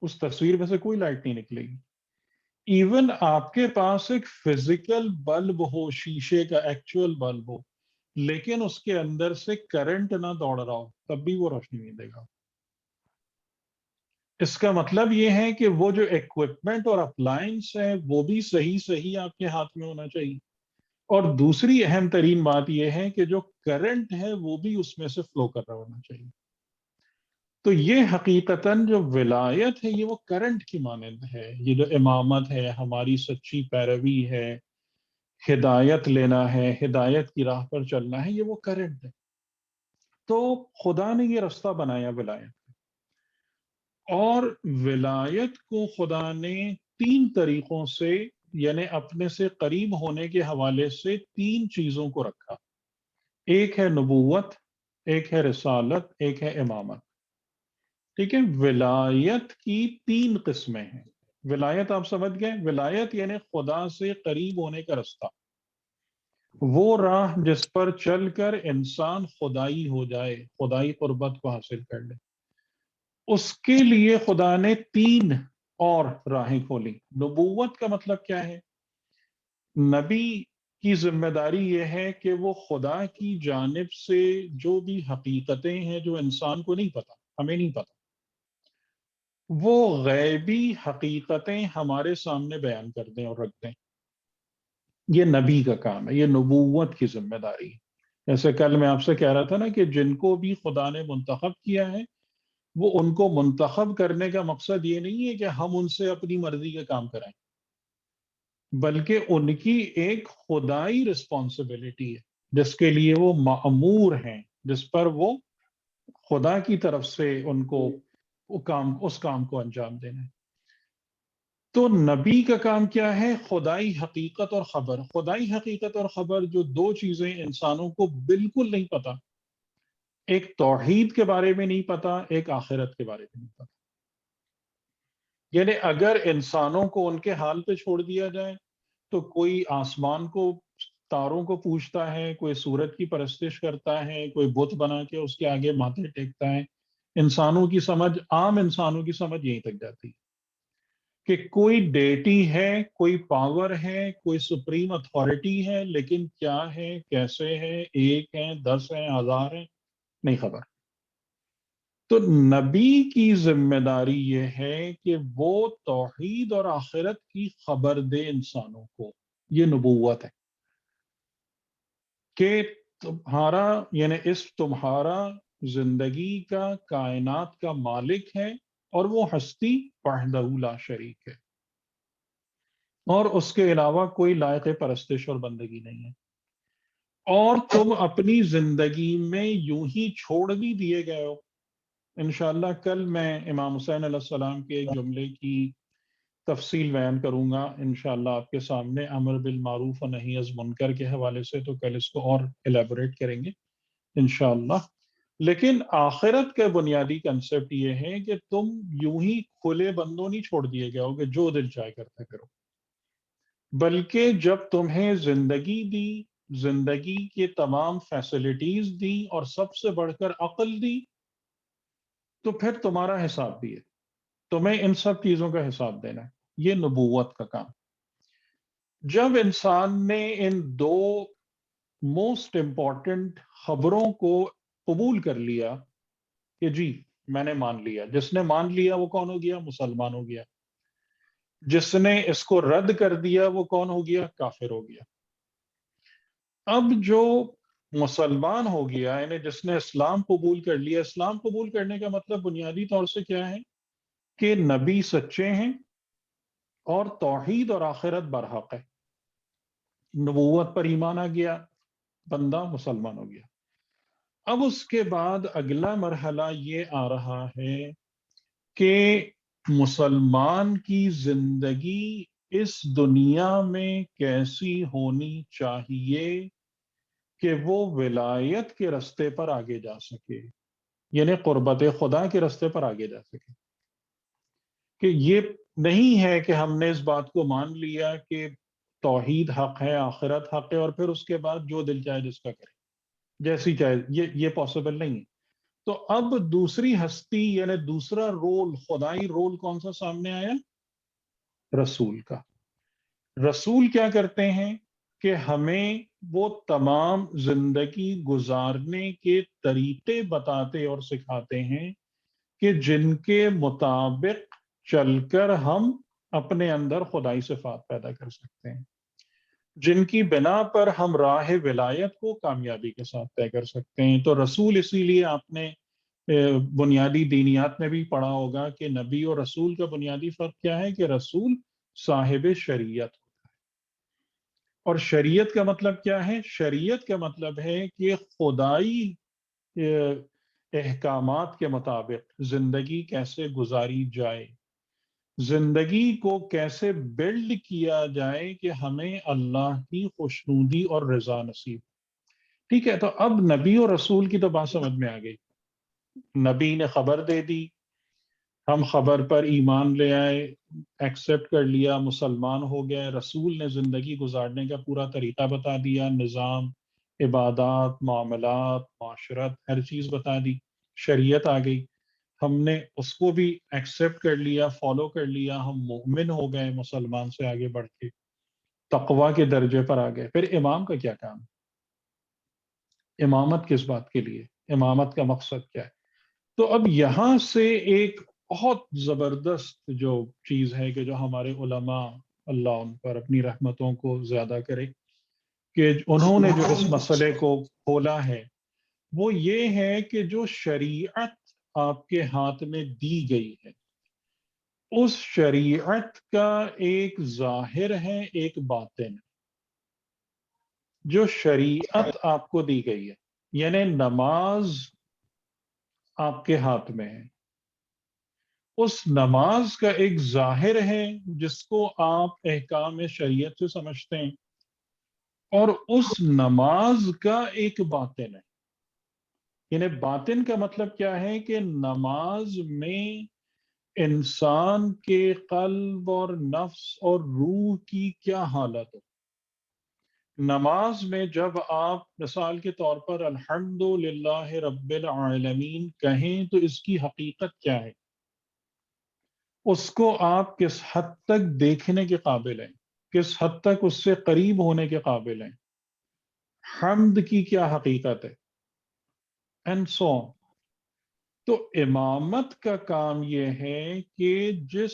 اس تصویر میں سے کوئی لائٹ نہیں نکلے گی۔ ایون آپ کے پاس ایک فزیکل بلب ہو، شیشے کا ایکچوئل بلب ہو، لیکن اس کے اندر سے کرنٹ نہ دوڑ رہا ہو، تب بھی وہ روشنی نہیں دے گا۔ اس کا مطلب یہ ہے کہ وہ جو ایکوپمنٹ اور اپلائنس ہے وہ بھی صحیح آپ کے ہاتھ میں ہونا چاہیے، اور دوسری اہم ترین بات یہ ہے کہ جو کرنٹ ہے وہ بھی اس میں سے فلو کر رہا ہونا چاہیے۔ تو یہ حقیقتاً جو ولایت ہے یہ وہ کرنٹ کی مانند ہے، یہ جو امامت ہے، ہماری سچی پیروی ہے، ہدایت لینا ہے، ہدایت کی راہ پر چلنا ہے، یہ وہ کرنٹ ہے۔ تو خدا نے یہ رستہ بنایا ولایت، اور ولایت کو خدا نے 3 طریقوں سے یعنی اپنے سے قریب ہونے کے حوالے سے 3 چیزوں کو رکھا۔ ایک ہے نبوت، ایک ہے رسالت، ایک ہے امامت۔ ٹھیک ہے، ولایت کی 3 قسمیں ہیں۔ ولایت آپ سمجھ گئے، ولایت یعنی خدا سے قریب ہونے کا رستہ، وہ راہ جس پر چل کر انسان خدائی ہو جائے، خدائی قربت کو حاصل کر لے۔ اس کے لیے خدا نے 3 اور راہیں کھولی۔ نبوت کا مطلب کیا ہے؟ نبی کی ذمہ داری یہ ہے کہ وہ خدا کی جانب سے جو بھی حقیقتیں ہیں جو انسان کو نہیں پتا، ہمیں نہیں پتا، وہ غیبی حقیقتیں ہمارے سامنے بیان کر دیں اور رکھ دیں۔ یہ نبی کا کام ہے، یہ نبوت کی ذمہ داری ہے۔ جیسے کل میں آپ سے کہہ رہا تھا نا کہ جن کو بھی خدا نے منتخب کیا ہے، وہ ان کو منتخب کرنے کا مقصد یہ نہیں ہے کہ ہم ان سے اپنی مرضی کا کام کرائیں، بلکہ ان کی ایک خدائی رسپانسبلٹی ہے جس کے لیے وہ مأمور ہیں، جس پر وہ خدا کی طرف سے ان کو اس کام کو انجام دینا ہے۔ تو نبی کا کام کیا ہے؟ خدائی حقیقت اور خبر۔ خدائی حقیقت اور خبر جو دو چیزیں انسانوں کو بالکل نہیں پتا، ایک توحید کے بارے میں نہیں پتا، ایک آخرت کے بارے میں نہیں پتا۔ یعنی اگر انسانوں کو ان کے حال پہ چھوڑ دیا جائے تو کوئی آسمان کو، تاروں کو پوجتا ہے، کوئی سورج کی پرستش کرتا ہے، کوئی بت بنا کے اس کے آگے ماتھے ٹیکتا ہے۔ انسانوں کی سمجھ، عام انسانوں کی سمجھ یہیں تک جاتی ہے کہ کوئی ڈیٹی ہے، کوئی پاور ہے، کوئی سپریم اتھارٹی ہے، لیکن کیا ہے، کیسے ہے، ایک ہے، 10 ہیں، 1000 ہیں، نہیں خبر۔ تو نبی کی ذمہ داری یہ ہے کہ وہ توحید اور آخرت کی خبر دے انسانوں کو۔ یہ نبوت ہے کہ تمہارا، یعنی تمہارا زندگی کا، کائنات کا مالک ہے، اور وہ ہستی وحدہ لا شریک ہے، اور اس کے علاوہ کوئی لائق پرستش اور بندگی نہیں ہے۔ اور تم اپنی زندگی میں یوں ہی چھوڑ بھی دیے گئے ہو۔ انشاءاللہ کل میں امام حسین علیہ السلام کے ایک جملے کی تفصیل بیان کروں گا انشاءاللہ آپ کے سامنے، امر بالمعروف و نہی از منکر کے حوالے سے، تو کل اس کو اور ایلیبوریٹ کریں گے انشاءاللہ۔ لیکن آخرت کا بنیادی کنسپٹ یہ ہے کہ تم یوں ہی کھلے بندوں نہیں چھوڑ دیے گئے ہو کہ جو دل چاہے کرتا کرو، بلکہ جب تمہیں زندگی دی، زندگی کے تمام فیسلٹیز دی، اور سب سے بڑھ کر عقل دی، تو پھر تمہارا حساب بھی ہے، تمہیں ان سب چیزوں کا حساب دینا ہے۔ یہ نبوت کا کام۔ جب انسان نے ان دو موسٹ امپورٹنٹ خبروں کو قبول کر لیا کہ جی میں نے مان لیا، جس نے مان لیا وہ کون ہو گیا؟ مسلمان ہو گیا۔ جس نے اس کو رد کر دیا وہ کون ہو گیا؟ کافر ہو گیا۔ اب جو مسلمان ہو گیا، یعنی جس نے اسلام قبول کر لیا، اسلام قبول کرنے کا مطلب بنیادی طور سے کیا ہے؟ کہ نبی سچے ہیں اور توحید اور آخرت برحق ہے۔ نبوت پر ایمان آ گیا، بندہ مسلمان ہو گیا۔ اب اس کے بعد اگلا مرحلہ یہ آ رہا ہے کہ مسلمان کی زندگی اس دنیا میں کیسی ہونی چاہیے کہ وہ ولایت کے رستے پر آگے جا سکے، یعنی قربت خدا کے رستے پر آگے جا سکے۔ کہ یہ نہیں ہے کہ ہم نے اس بات کو مان لیا کہ توحید حق ہے، آخرت حق ہے، اور پھر اس کے بعد جو دل چاہے جس کا کرے، جیسی چاہے، یہ پاسبل نہیں ہے۔ تو اب دوسری ہستی، یعنی دوسرا رول، خدائی رول کون سا سامنے آیا؟ رسول کا۔ رسول کیا کرتے ہیں کہ ہمیں وہ تمام زندگی گزارنے کے طریقے بتاتے اور سکھاتے ہیں کہ جن کے مطابق چل کر ہم اپنے اندر خدائی صفات پیدا کر سکتے ہیں، جن کی بنا پر ہم راہ ولایت کو کامیابی کے ساتھ طے کر سکتے ہیں۔ تو رسول، اسی لیے آپ نے بنیادی دینیات میں بھی پڑھا ہوگا کہ نبی اور رسول کا بنیادی فرق کیا ہے، کہ رسول صاحب شریعت، اور شریعت کا مطلب کیا ہے؟ شریعت کا مطلب ہے کہ خدائی احکامات کے مطابق زندگی کیسے گزاری جائے، زندگی کو کیسے بلڈ کیا جائے کہ ہمیں اللہ کی خوشنودی اور رضا نصیب۔ ٹھیک ہے، تو اب نبی اور رسول کی تو بات سمجھ میں آ گئی۔ نبی نے خبر دے دی، ہم خبر پر ایمان لے آئے، ایکسپٹ کر لیا، مسلمان ہو گئے۔ رسول نے زندگی گزارنے کا پورا طریقہ بتا دیا، نظام، عبادات، معاملات، معاشرت، ہر چیز بتا دی، شریعت آ گئی، ہم نے اس کو بھی ایکسپٹ کر لیا، فالو کر لیا، ہم مومن ہو گئے، مسلمان سے آگے بڑھ کے تقوی کے درجے پر آ گئے۔ پھر امام کا کیا کام؟ امامت کس بات کے لیے؟ امامت کا مقصد کیا ہے؟ تو اب یہاں سے ایک بہت زبردست جو چیز ہے کہ جو ہمارے علماء، اللہ ان پر اپنی رحمتوں کو زیادہ کرے، کہ انہوں نے جو اس مسئلے کو کھولا ہے، وہ یہ ہے کہ جو شریعت آپ کے ہاتھ میں دی گئی ہے، اس شریعت کا ایک ظاہر ہے، ایک باطن ہے۔ جو شریعت آپ کو دی گئی ہے، یعنی نماز آپ کے ہاتھ میں ہے، اس نماز کا ایک ظاہر ہے جس کو آپ احکام شریعت سے سمجھتے ہیں، اور اس نماز کا ایک باطن ہے. یعنی باطن کا مطلب کیا ہے کہ نماز میں انسان کے قلب اور نفس اور روح کی کیا حالت ہو. نماز میں جب آپ مثال کے طور پر الحمد للہ رب العالمین کہیں تو اس کی حقیقت کیا ہے؟ اس کو آپ کس حد تک دیکھنے کے قابل ہیں، کس حد تک اس سے قریب ہونے کے قابل ہیں، حمد کی کیا حقیقت ہے، اینڈ سو on. تو امامت کا کام یہ ہے کہ جس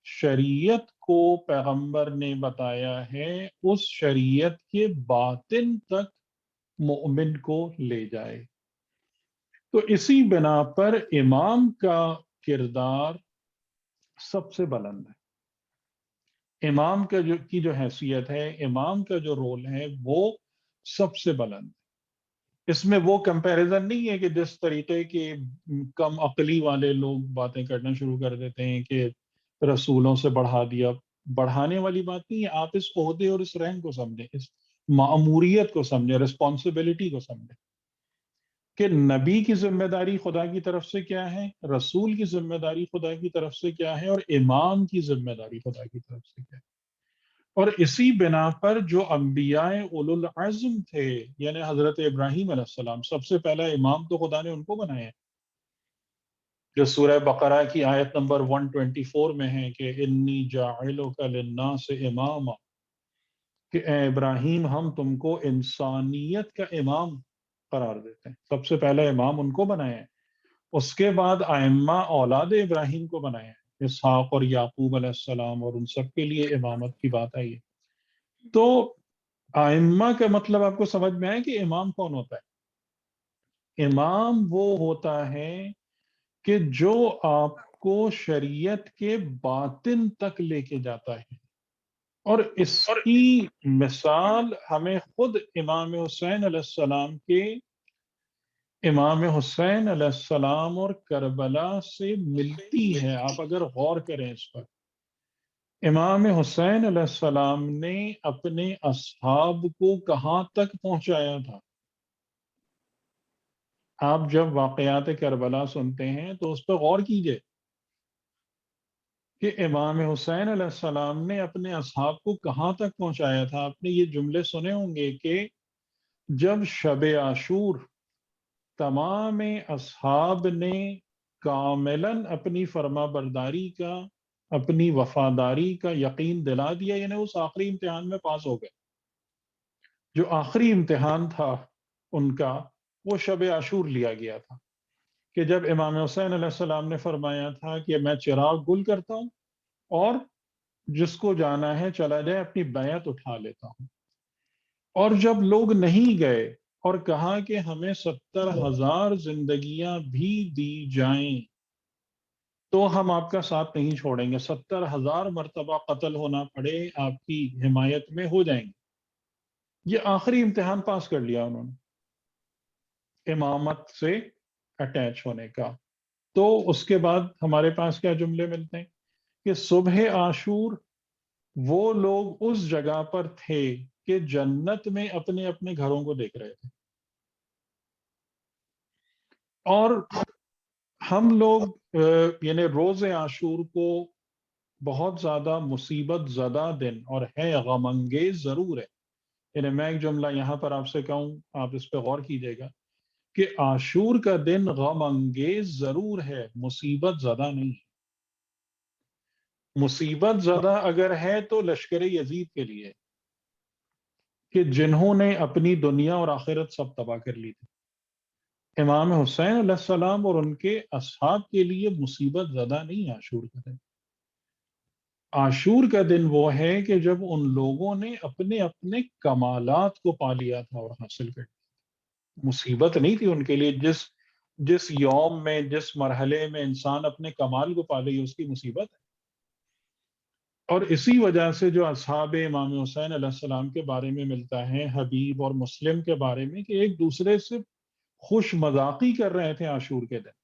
شریعت کو پیغمبر نے بتایا ہے اس شریعت کے باطن تک مومن کو لے جائے. تو اسی بنا پر امام کا کردار سب سے بلند ہے. امام کا کی جو حیثیت ہے، امام کا جو رول ہے وہ سب سے بلند ہے. اس میں وہ کمپیریزن نہیں ہے کہ جس طریقے کے کم عقلی والے لوگ باتیں کرنا شروع کر دیتے ہیں کہ رسولوں سے بڑھا دیا. بڑھانے والی بات نہیں ہے. آپ اس عہدے اور اس رینک کو سمجھیں، اس مأموریت کو سمجھیں، رسپانسبلٹی کو سمجھیں کہ نبی کی ذمہ داری خدا کی طرف سے کیا ہے، رسول کی ذمہ داری خدا کی طرف سے کیا ہے، اور امام کی ذمہ داری خدا کی طرف سے کیا ہے. اور اسی بنا پر جو انبیاء اولو العزم تھے، یعنی حضرت ابراہیم علیہ السلام، سب سے پہلا امام تو خدا نے ان کو بنایا ہے، جو سورہ بقرہ کی آیت نمبر 124 میں ہے کہ انی جاعلک للناس اماما، کہ اے ابراہیم ہم تم کو انسانیت کا امام قرار دیتے ہیں. سب سے پہلا امام ان کو بنایا ہے. اس کے بعد ائمہ اولاد ابراہیم کو بنایا ہے، اسحاق اور یعقوب علیہ السلام، اور ان سب کے لیے امامت کی بات آئی ہے. تو ائمہ کا مطلب آپ کو سمجھ میں آئے کہ امام کون ہوتا ہے؟ امام وہ ہوتا ہے کہ جو آپ کو شریعت کے باطن تک لے کے جاتا ہے. اور اس کی مثال ہمیں خود امام حسین علیہ السلام کے، امام حسین علیہ السلام اور کربلا سے ملتی ہے. آپ اگر غور کریں اس پر، امام حسین علیہ السلام نے اپنے اصحاب کو کہاں تک پہنچایا تھا؟ آپ جب واقعات کربلا سنتے ہیں تو اس پہ غور کیجئے کہ امام حسین علیہ السلام نے اپنے اصحاب کو کہاں تک پہنچایا تھا. آپ نے یہ جملے سنے ہوں گے کہ جب شب عاشور تمام اصحاب نے کاملاً اپنی فرما برداری کا، اپنی وفاداری کا یقین دلا دیا، یعنی اس آخری امتحان میں پاس ہو گئے. جو آخری امتحان تھا ان کا وہ شب عاشور لیا گیا تھا، کہ جب امام حسین علیہ السلام نے فرمایا تھا کہ میں چراغ گل کرتا ہوں اور جس کو جانا ہے چلا جائے، اپنی بیعت اٹھا لیتا ہوں. اور جب لوگ نہیں گئے اور کہا کہ ہمیں 70,000 زندگیاں بھی دی جائیں تو ہم آپ کا ساتھ نہیں چھوڑیں گے، 70,000 مرتبہ قتل ہونا پڑے آپ کی حمایت میں ہو جائیں گے. یہ آخری امتحان پاس کر لیا انہوں نے امامت سے اٹیچ ہونے کا. تو اس کے بعد ہمارے پاس کیا جملے ملتے ہیں کہ صبح عاشور وہ لوگ اس جگہ پر تھے کہ جنت میں اپنے اپنے گھروں کو دیکھ رہے تھے. اور ہم لوگ یعنی روز عاشور کو بہت زیادہ مصیبت زدہ دن اور ہے، غم انگیز ضرور ہے. یعنی میں ایک جملہ یہاں پر آپ سے کہوں، آپ اس پہ غور کیجئے گا کہ عاشور کا دن غم انگیز ضرور ہے، مصیبت زدہ نہیں ہے. مصیبت زدہ اگر ہے تو لشکر یزید کے لیے، کہ جنہوں نے اپنی دنیا اور آخرت سب تباہ کر لی تھی. امام حسین علیہ السلام اور ان کے اصحاب کے لیے مصیبت زدہ نہیں عاشور کا دن. عاشور کا دن وہ ہے کہ جب ان لوگوں نے اپنے اپنے کمالات کو پا لیا تھا اور حاصل کر لیا. مصیبت نہیں تھی ان کے لیے. جس یوم میں، جس مرحلے میں انسان اپنے کمال کو پا لے اس کی مصیبت ہے. اور اسی وجہ سے جو اصحاب امام حسین علیہ السلام کے بارے میں ملتا ہے، حبیب اور مسلم کے بارے میں، کہ ایک دوسرے سے خوش مذاقی کر رہے تھے عاشور کے دن.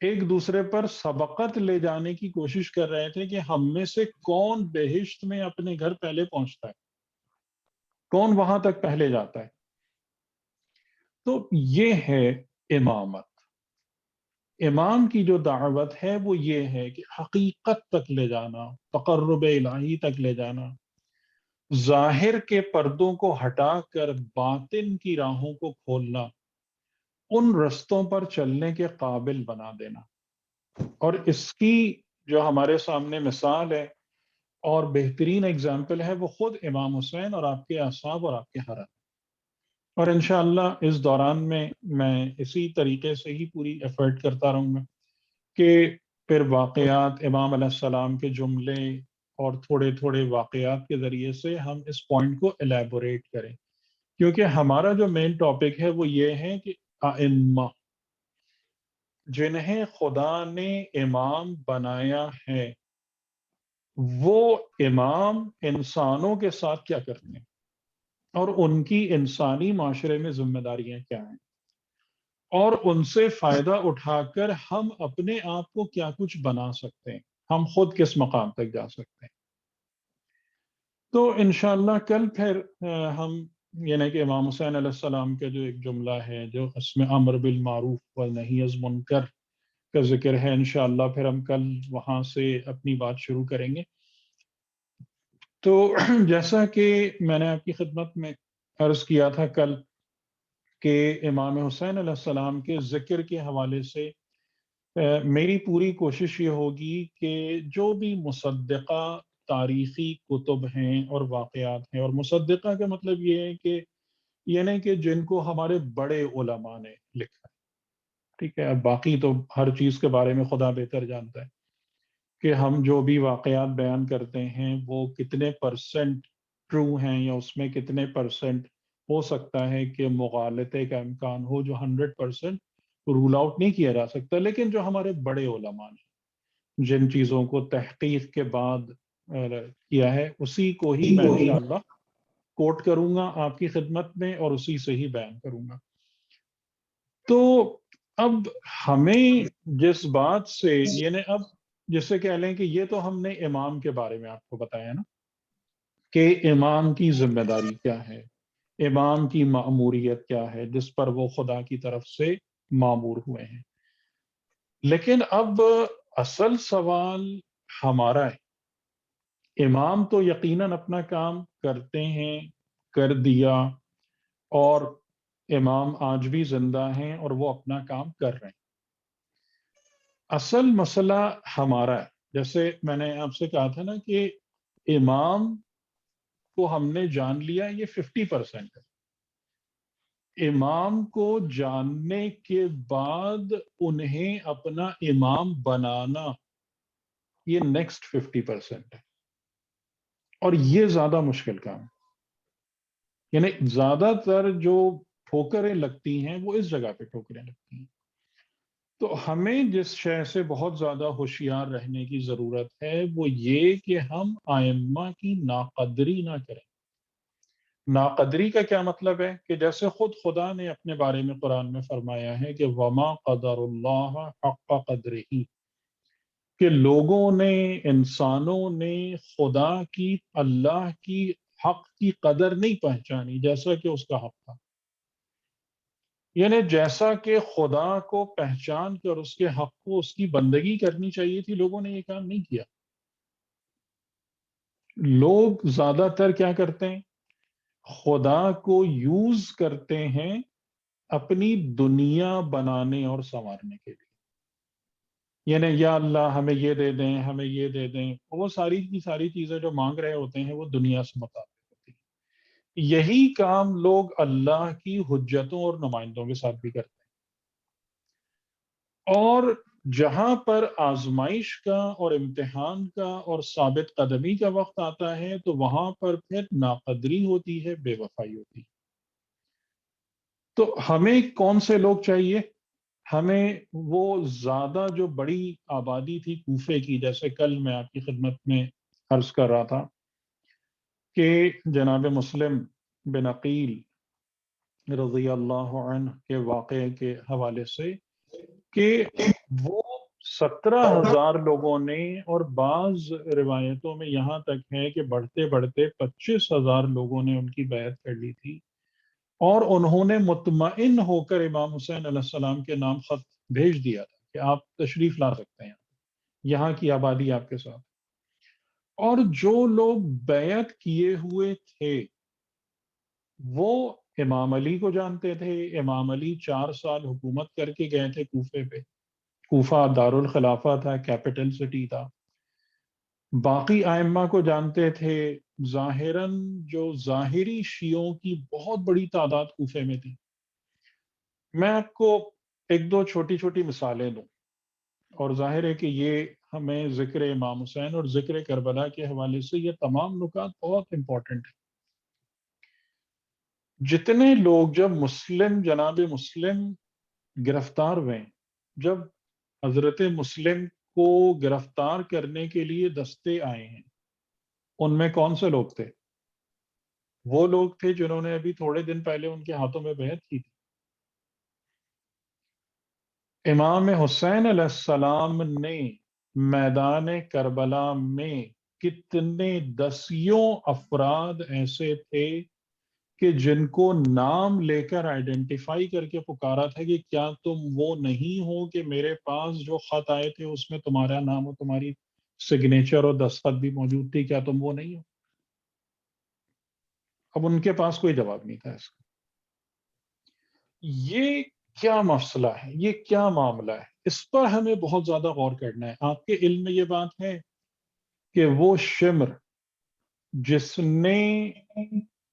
ایک دوسرے پر سبقت لے جانے کی کوشش کر رہے تھے کہ ہم میں سے کون بہشت میں اپنے گھر پہلے پہنچتا ہے، کون وہاں تک پہلے جاتا ہے۔ تو یہ ہے امامت۔ امام کی جو دعوت ہے وہ یہ ہے کہ حقیقت تک لے جانا، تقرب الہی تک لے جانا، ظاہر کے پردوں کو ہٹا کر باطن کی راہوں کو کھولنا، ان رستوں پر چلنے کے قابل بنا دینا۔ اور اس کی جو ہمارے سامنے مثال ہے اور بہترین اگزامپل ہے وہ خود امام حسین اور آپ کے اصحاب اور آپ کے حرم۔ اور انشاءاللہ اس دوران میں اسی طریقے سے ہی پوری ایفرٹ کرتا رہوں گا کہ پھر واقعات، امام علیہ السلام کے جملے اور تھوڑے تھوڑے واقعات کے ذریعے سے ہم اس پوائنٹ کو الیبوریٹ کریں، کیونکہ ہمارا جو مین ٹاپک ہے وہ یہ ہے کہ ائمہ جنہیں خدا نے امام بنایا ہے، وہ امام انسانوں کے ساتھ کیا کرتے ہیں اور ان کی انسانی معاشرے میں ذمہ داریاں کیا ہیں، اور ان سے فائدہ اٹھا کر ہم اپنے آپ کو کیا کچھ بنا سکتے ہیں، ہم خود کس مقام تک جا سکتے ہیں۔ تو انشاءاللہ کل پھر ہم یعنی کہ امام حسین علیہ السلام کا جو ایک جملہ ہے جو اس میں امر بالمعروف والنہی عن المنکر کا ذکر ہے، انشاءاللہ پھر ہم کل وہاں سے اپنی بات شروع کریں گے۔ تو جیسا کہ میں نے آپ کی خدمت میں عرض کیا تھا کل کہ امام حسین علیہ السلام کے ذکر کے حوالے سے میری پوری کوشش یہ ہوگی کہ جو بھی مصدقہ تاریخی کتب ہیں اور واقعات ہیں، اور مصدقہ کا مطلب یہ ہے کہ یعنی کہ جن کو ہمارے بڑے علماء نے لکھا ہے، ٹھیک ہے، اب باقی تو ہر چیز کے بارے میں خدا بہتر جانتا ہے کہ ہم جو بھی واقعات بیان کرتے ہیں وہ کتنے پرسنٹ ٹرو ہیں یا اس میں کتنے پرسنٹ ہو سکتا ہے کہ مغالطے کا امکان ہو، جو 100% رول آؤٹ نہیں کیا جا سکتا۔ لیکن جو ہمارے بڑے علماء نے جن چیزوں کو تحقیق کے بعد کیا ہے، اسی کو ہی میں انشاءاللہ کوٹ کروں گا آپ کی خدمت میں اور اسی سے ہی بیان کروں گا۔ تو اب ہمیں جس بات سے یعنی اب جسے کہہ لیں کہ یہ تو ہم نے امام کے بارے میں آپ کو بتایا نا کہ امام کی ذمہ داری کیا ہے، امام کی مأموریت کیا ہے جس پر وہ خدا کی طرف سے مامور ہوئے ہیں۔ لیکن اب اصل سوال ہمارا ہے، امام تو یقیناً اپنا کام کرتے ہیں، کر دیا، اور امام آج بھی زندہ ہیں اور وہ اپنا کام کر رہے ہیں۔ اصل مسئلہ ہمارا ہے، جیسے میں نے آپ سے کہا تھا نا کہ امام کو ہم نے جان لیا، یہ 50% ہے۔ امام کو جاننے کے بعد انہیں اپنا امام بنانا، یہ نیکسٹ 50% ہے، اور یہ زیادہ مشکل کام ہے۔ یعنی زیادہ تر جو ٹھوکریں لگتی ہیں وہ اس جگہ پہ ٹھوکریں لگتی ہیں۔ تو ہمیں جس شے سے بہت زیادہ ہوشیار رہنے کی ضرورت ہے وہ یہ کہ ہم ائمہ کی ناقدری نہ کریں۔ ناقدری کا کیا مطلب ہے؟ کہ جیسے خود خدا نے اپنے بارے میں قرآن میں فرمایا ہے کہ وما قدر اللہ حق قدرہ، کہ لوگوں نے، انسانوں نے خدا کی، اللہ کی حق کی قدر نہیں پہچانی جیسا کہ اس کا حق تھا۔ یعنی جیسا کہ خدا کو پہچان کر اس کے حق کو، اس کی بندگی کرنی چاہیے تھی، لوگوں نے یہ کام نہیں کیا۔ لوگ زیادہ تر کیا کرتے ہیں؟ خدا کو یوز کرتے ہیں اپنی دنیا بنانے اور سنوارنے کے لیے۔ یعنی یا اللہ ہمیں یہ دے دیں، ہمیں یہ دے دیں، وہ ساری کی ساری چیزیں جو مانگ رہے ہوتے ہیں وہ دنیا سے متعلق ہوتی ہیں۔ یہی کام لوگ اللہ کی حجتوں اور نمائندوں کے ساتھ بھی کرتے ہیں، اور جہاں پر آزمائش کا اور امتحان کا اور ثابت قدمی کا وقت آتا ہے تو وہاں پر پھر ناقدری ہوتی ہے، بے وفائی ہوتی ہے۔ تو ہمیں کون سے لوگ چاہیے؟ ہمیں وہ زیادہ جو بڑی آبادی تھی کوفے کی، جیسے کل میں آپ کی خدمت میں عرض کر رہا تھا کہ جناب مسلم بن عقیل رضی اللہ عنہ کے واقعے کے حوالے سے کہ وہ 17,000 لوگوں نے، اور بعض روایتوں میں یہاں تک ہے کہ بڑھتے بڑھتے 25,000 لوگوں نے ان کی بیعت کر لی تھی، اور انہوں نے مطمئن ہو کر امام حسین علیہ السلام کے نام خط بھیج دیا تھا کہ آپ تشریف لا سکتے ہیں، یہاں کی آبادی آپ کے ساتھ۔ اور جو لوگ بیعت کیے ہوئے تھے وہ امام علی کو جانتے تھے، امام علی 4 سال حکومت کر کے گئے تھے کوفے پہ، کوفہ دارالخلافہ تھا، کیپٹل سٹی تھا، باقی ائمہ کو جانتے تھے، ظاہراً جو ظاہری شیعوں کی بہت بڑی تعداد کوفے میں تھی۔ میں آپ کو ایک دو چھوٹی چھوٹی مثالیں دوں، اور ظاہر ہے کہ یہ ہمیں ذکر امام حسین اور ذکر کربلا کے حوالے سے یہ تمام نکات بہت امپورٹنٹ ہیں۔ جتنے لوگ جناب مسلم گرفتار ہوئے، جب حضرت مسلم کو گرفتار کرنے کے لیے دستے آئے ہیں، ان میں کون سے لوگ تھے؟ وہ لوگ تھے جنہوں نے ابھی تھوڑے دن پہلے ان کے ہاتھوں میں بیعت کی تھی۔ امام حسین علیہ السلام نے میدان کربلا میں کتنے دسیوں افراد ایسے تھے کہ جن کو نام لے کر آئیڈینٹیفائی کر کے پکارا تھا کہ کیا تم وہ نہیں ہو کہ میرے پاس جو خط آئے تھے اس میں تمہارا نام اور تمہاری سگنیچر اور دستخط بھی موجود تھی، کیا تم وہ نہیں ہو؟ اب ان کے پاس کوئی جواب نہیں تھا اس کا۔ یہ کیا مسئلہ ہے، یہ کیا معاملہ ہے، اس پر ہمیں بہت زیادہ غور کرنا ہے۔ آپ کے علم میں یہ بات ہے کہ وہ شمر جس نے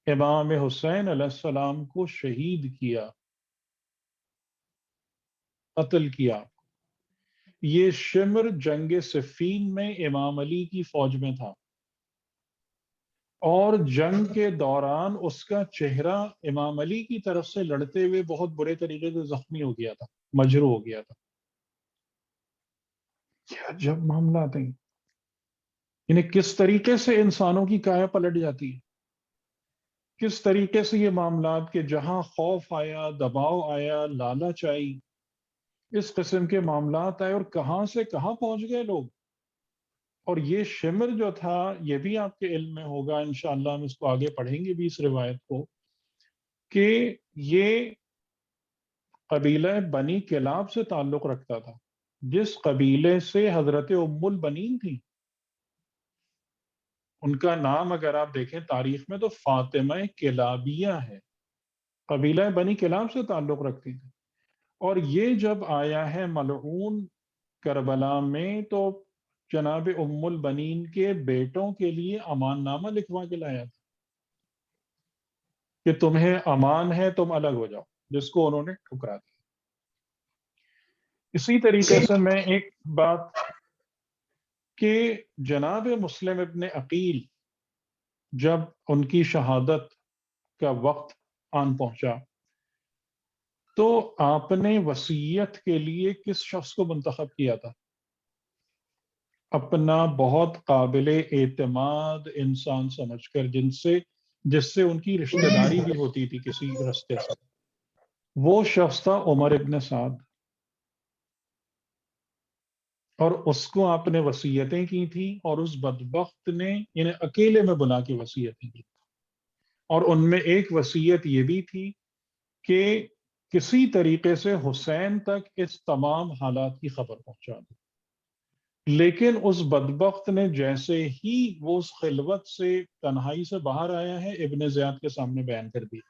امام حسین علیہ السلام کو شہید کیا، قتل کیا، یہ شمر جنگ صفین میں امام علی کی فوج میں تھا، اور جنگ کے دوران اس کا چہرہ امام علی کی طرف سے لڑتے ہوئے بہت برے طریقے سے زخمی ہو گیا تھا، مجروح ہو گیا تھا۔ کیا جب معاملات ہیں، یعنی کس طریقے سے انسانوں کی کایا پلٹ جاتی ہے، کس طریقے سے یہ معاملات کہ جہاں خوف آیا، دباؤ آیا، لالچ آئی، اس قسم کے معاملات آئے، اور کہاں سے کہاں پہنچ گئے لوگ۔ اور یہ شمر جو تھا، یہ بھی آپ کے علم میں ہوگا، انشاءاللہ ہم اس کو آگے پڑھیں گے بھی اس روایت کو، کہ یہ قبیلہ بنی کلاب سے تعلق رکھتا تھا، جس قبیلے سے حضرت ام البنین تھی۔ ان کا نام اگر آپ دیکھیں تاریخ میں تو فاطمہ کلابیہ ہے، قبیلہ بنی کلاب سے تعلق رکھتی تھی۔ اور یہ جب آیا ہے ملعون کربلا میں، تو جناب ام البنین کے بیٹوں کے لیے امان نامہ لکھوا کے لایا تھا کہ تمہیں امان ہے، تم الگ ہو جاؤ، جس کو انہوں نے ٹھکرا دیا۔ اسی طریقے سے میں ایک بات کہ جناب مسلم ابن عقیل جب ان کی شہادت کا وقت آن پہنچا تو آپ نے وصیت کے لیے کس شخص کو منتخب کیا تھا؟ اپنا بہت قابل اعتماد انسان سمجھ کر، جس سے ان کی رشتہ داری بھی ہوتی تھی کسی رستے سے۔ وہ شخص تھا عمر ابن سعد، اور اس کو آپ نے وصیتیں کی تھی، اور اس بدبخت نے انہیں اکیلے میں بلا کے وصیتیں کی، اور ان میں ایک وصیت یہ بھی تھی کہ کسی طریقے سے حسین تک اس تمام حالات کی خبر پہنچا دیں۔ لیکن اس بدبخت نے جیسے ہی وہ اس خلوت سے، تنہائی سے باہر آیا ہے، ابن زیاد کے سامنے بیان کر دیا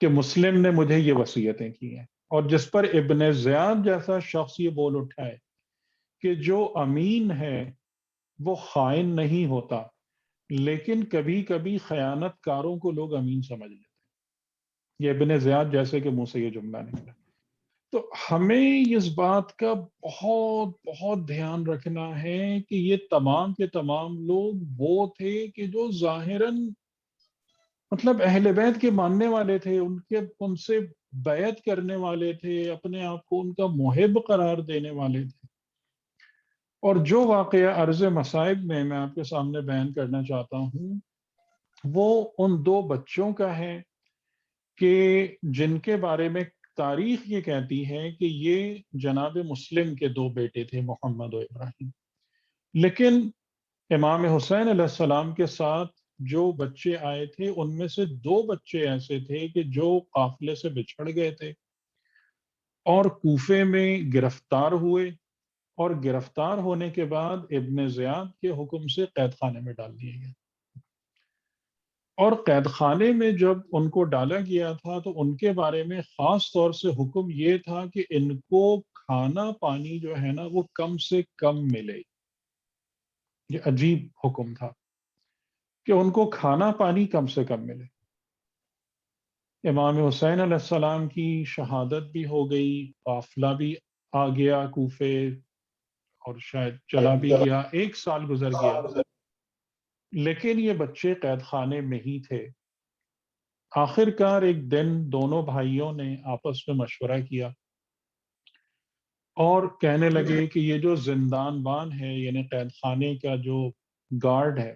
کہ مسلم نے مجھے یہ وصیتیں کی ہیں، اور جس پر ابن زیاد جیسا شخص یہ بول اٹھا ہے کہ جو امین ہے وہ خائن نہیں ہوتا، لیکن کبھی کبھی خیانت کاروں کو لوگ امین سمجھ لیتے ہیں۔ یہ ابن زیاد جیسے کہ منہ سے یہ جملہ نکلا۔ تو ہمیں اس بات کا بہت بہت دھیان رکھنا ہے کہ یہ تمام کے تمام لوگ وہ تھے کہ جو ظاہراً مطلب اہل بیت کے ماننے والے تھے، ان سے بیعت کرنے والے تھے، اپنے آپ کو ان کا محب قرار دینے والے تھے۔ اور جو واقعہ عرض مصائب میں آپ کے سامنے بیان کرنا چاہتا ہوں، وہ ان دو بچوں کا ہے کہ جن کے بارے میں تاریخ یہ کہتی ہے کہ یہ جناب مسلم کے 2 بیٹے تھے، محمد و ابراہیم، لیکن امام حسین علیہ السلام کے ساتھ جو بچے آئے تھے ان میں سے 2 بچے ایسے تھے کہ جو قافلے سے بچھڑ گئے تھے اور کوفے میں گرفتار ہوئے، اور گرفتار ہونے کے بعد ابن زیاد کے حکم سے قید خانے میں ڈال دیے گئے، اور قید خانے میں جب ان کو ڈالا گیا تھا تو ان کے بارے میں خاص طور سے حکم یہ تھا کہ ان کو کھانا پانی جو ہے نا وہ کم سے کم ملے۔ یہ عجیب حکم تھا کہ ان کو کھانا پانی کم سے کم ملے۔ امام حسین علیہ السلام کی شہادت بھی ہو گئی، قافلہ بھی آ گیا کوفے، اور شاید چلا بھی گیا، 1 سال گزر گیا، لیکن یہ بچے قید خانے میں ہی تھے۔ آخر کار ایک دن دونوں بھائیوں نے آپس میں مشورہ کیا اور کہنے لگے کہ یہ جو زندان بان ہے، یعنی قید خانے کا جو گارڈ ہے،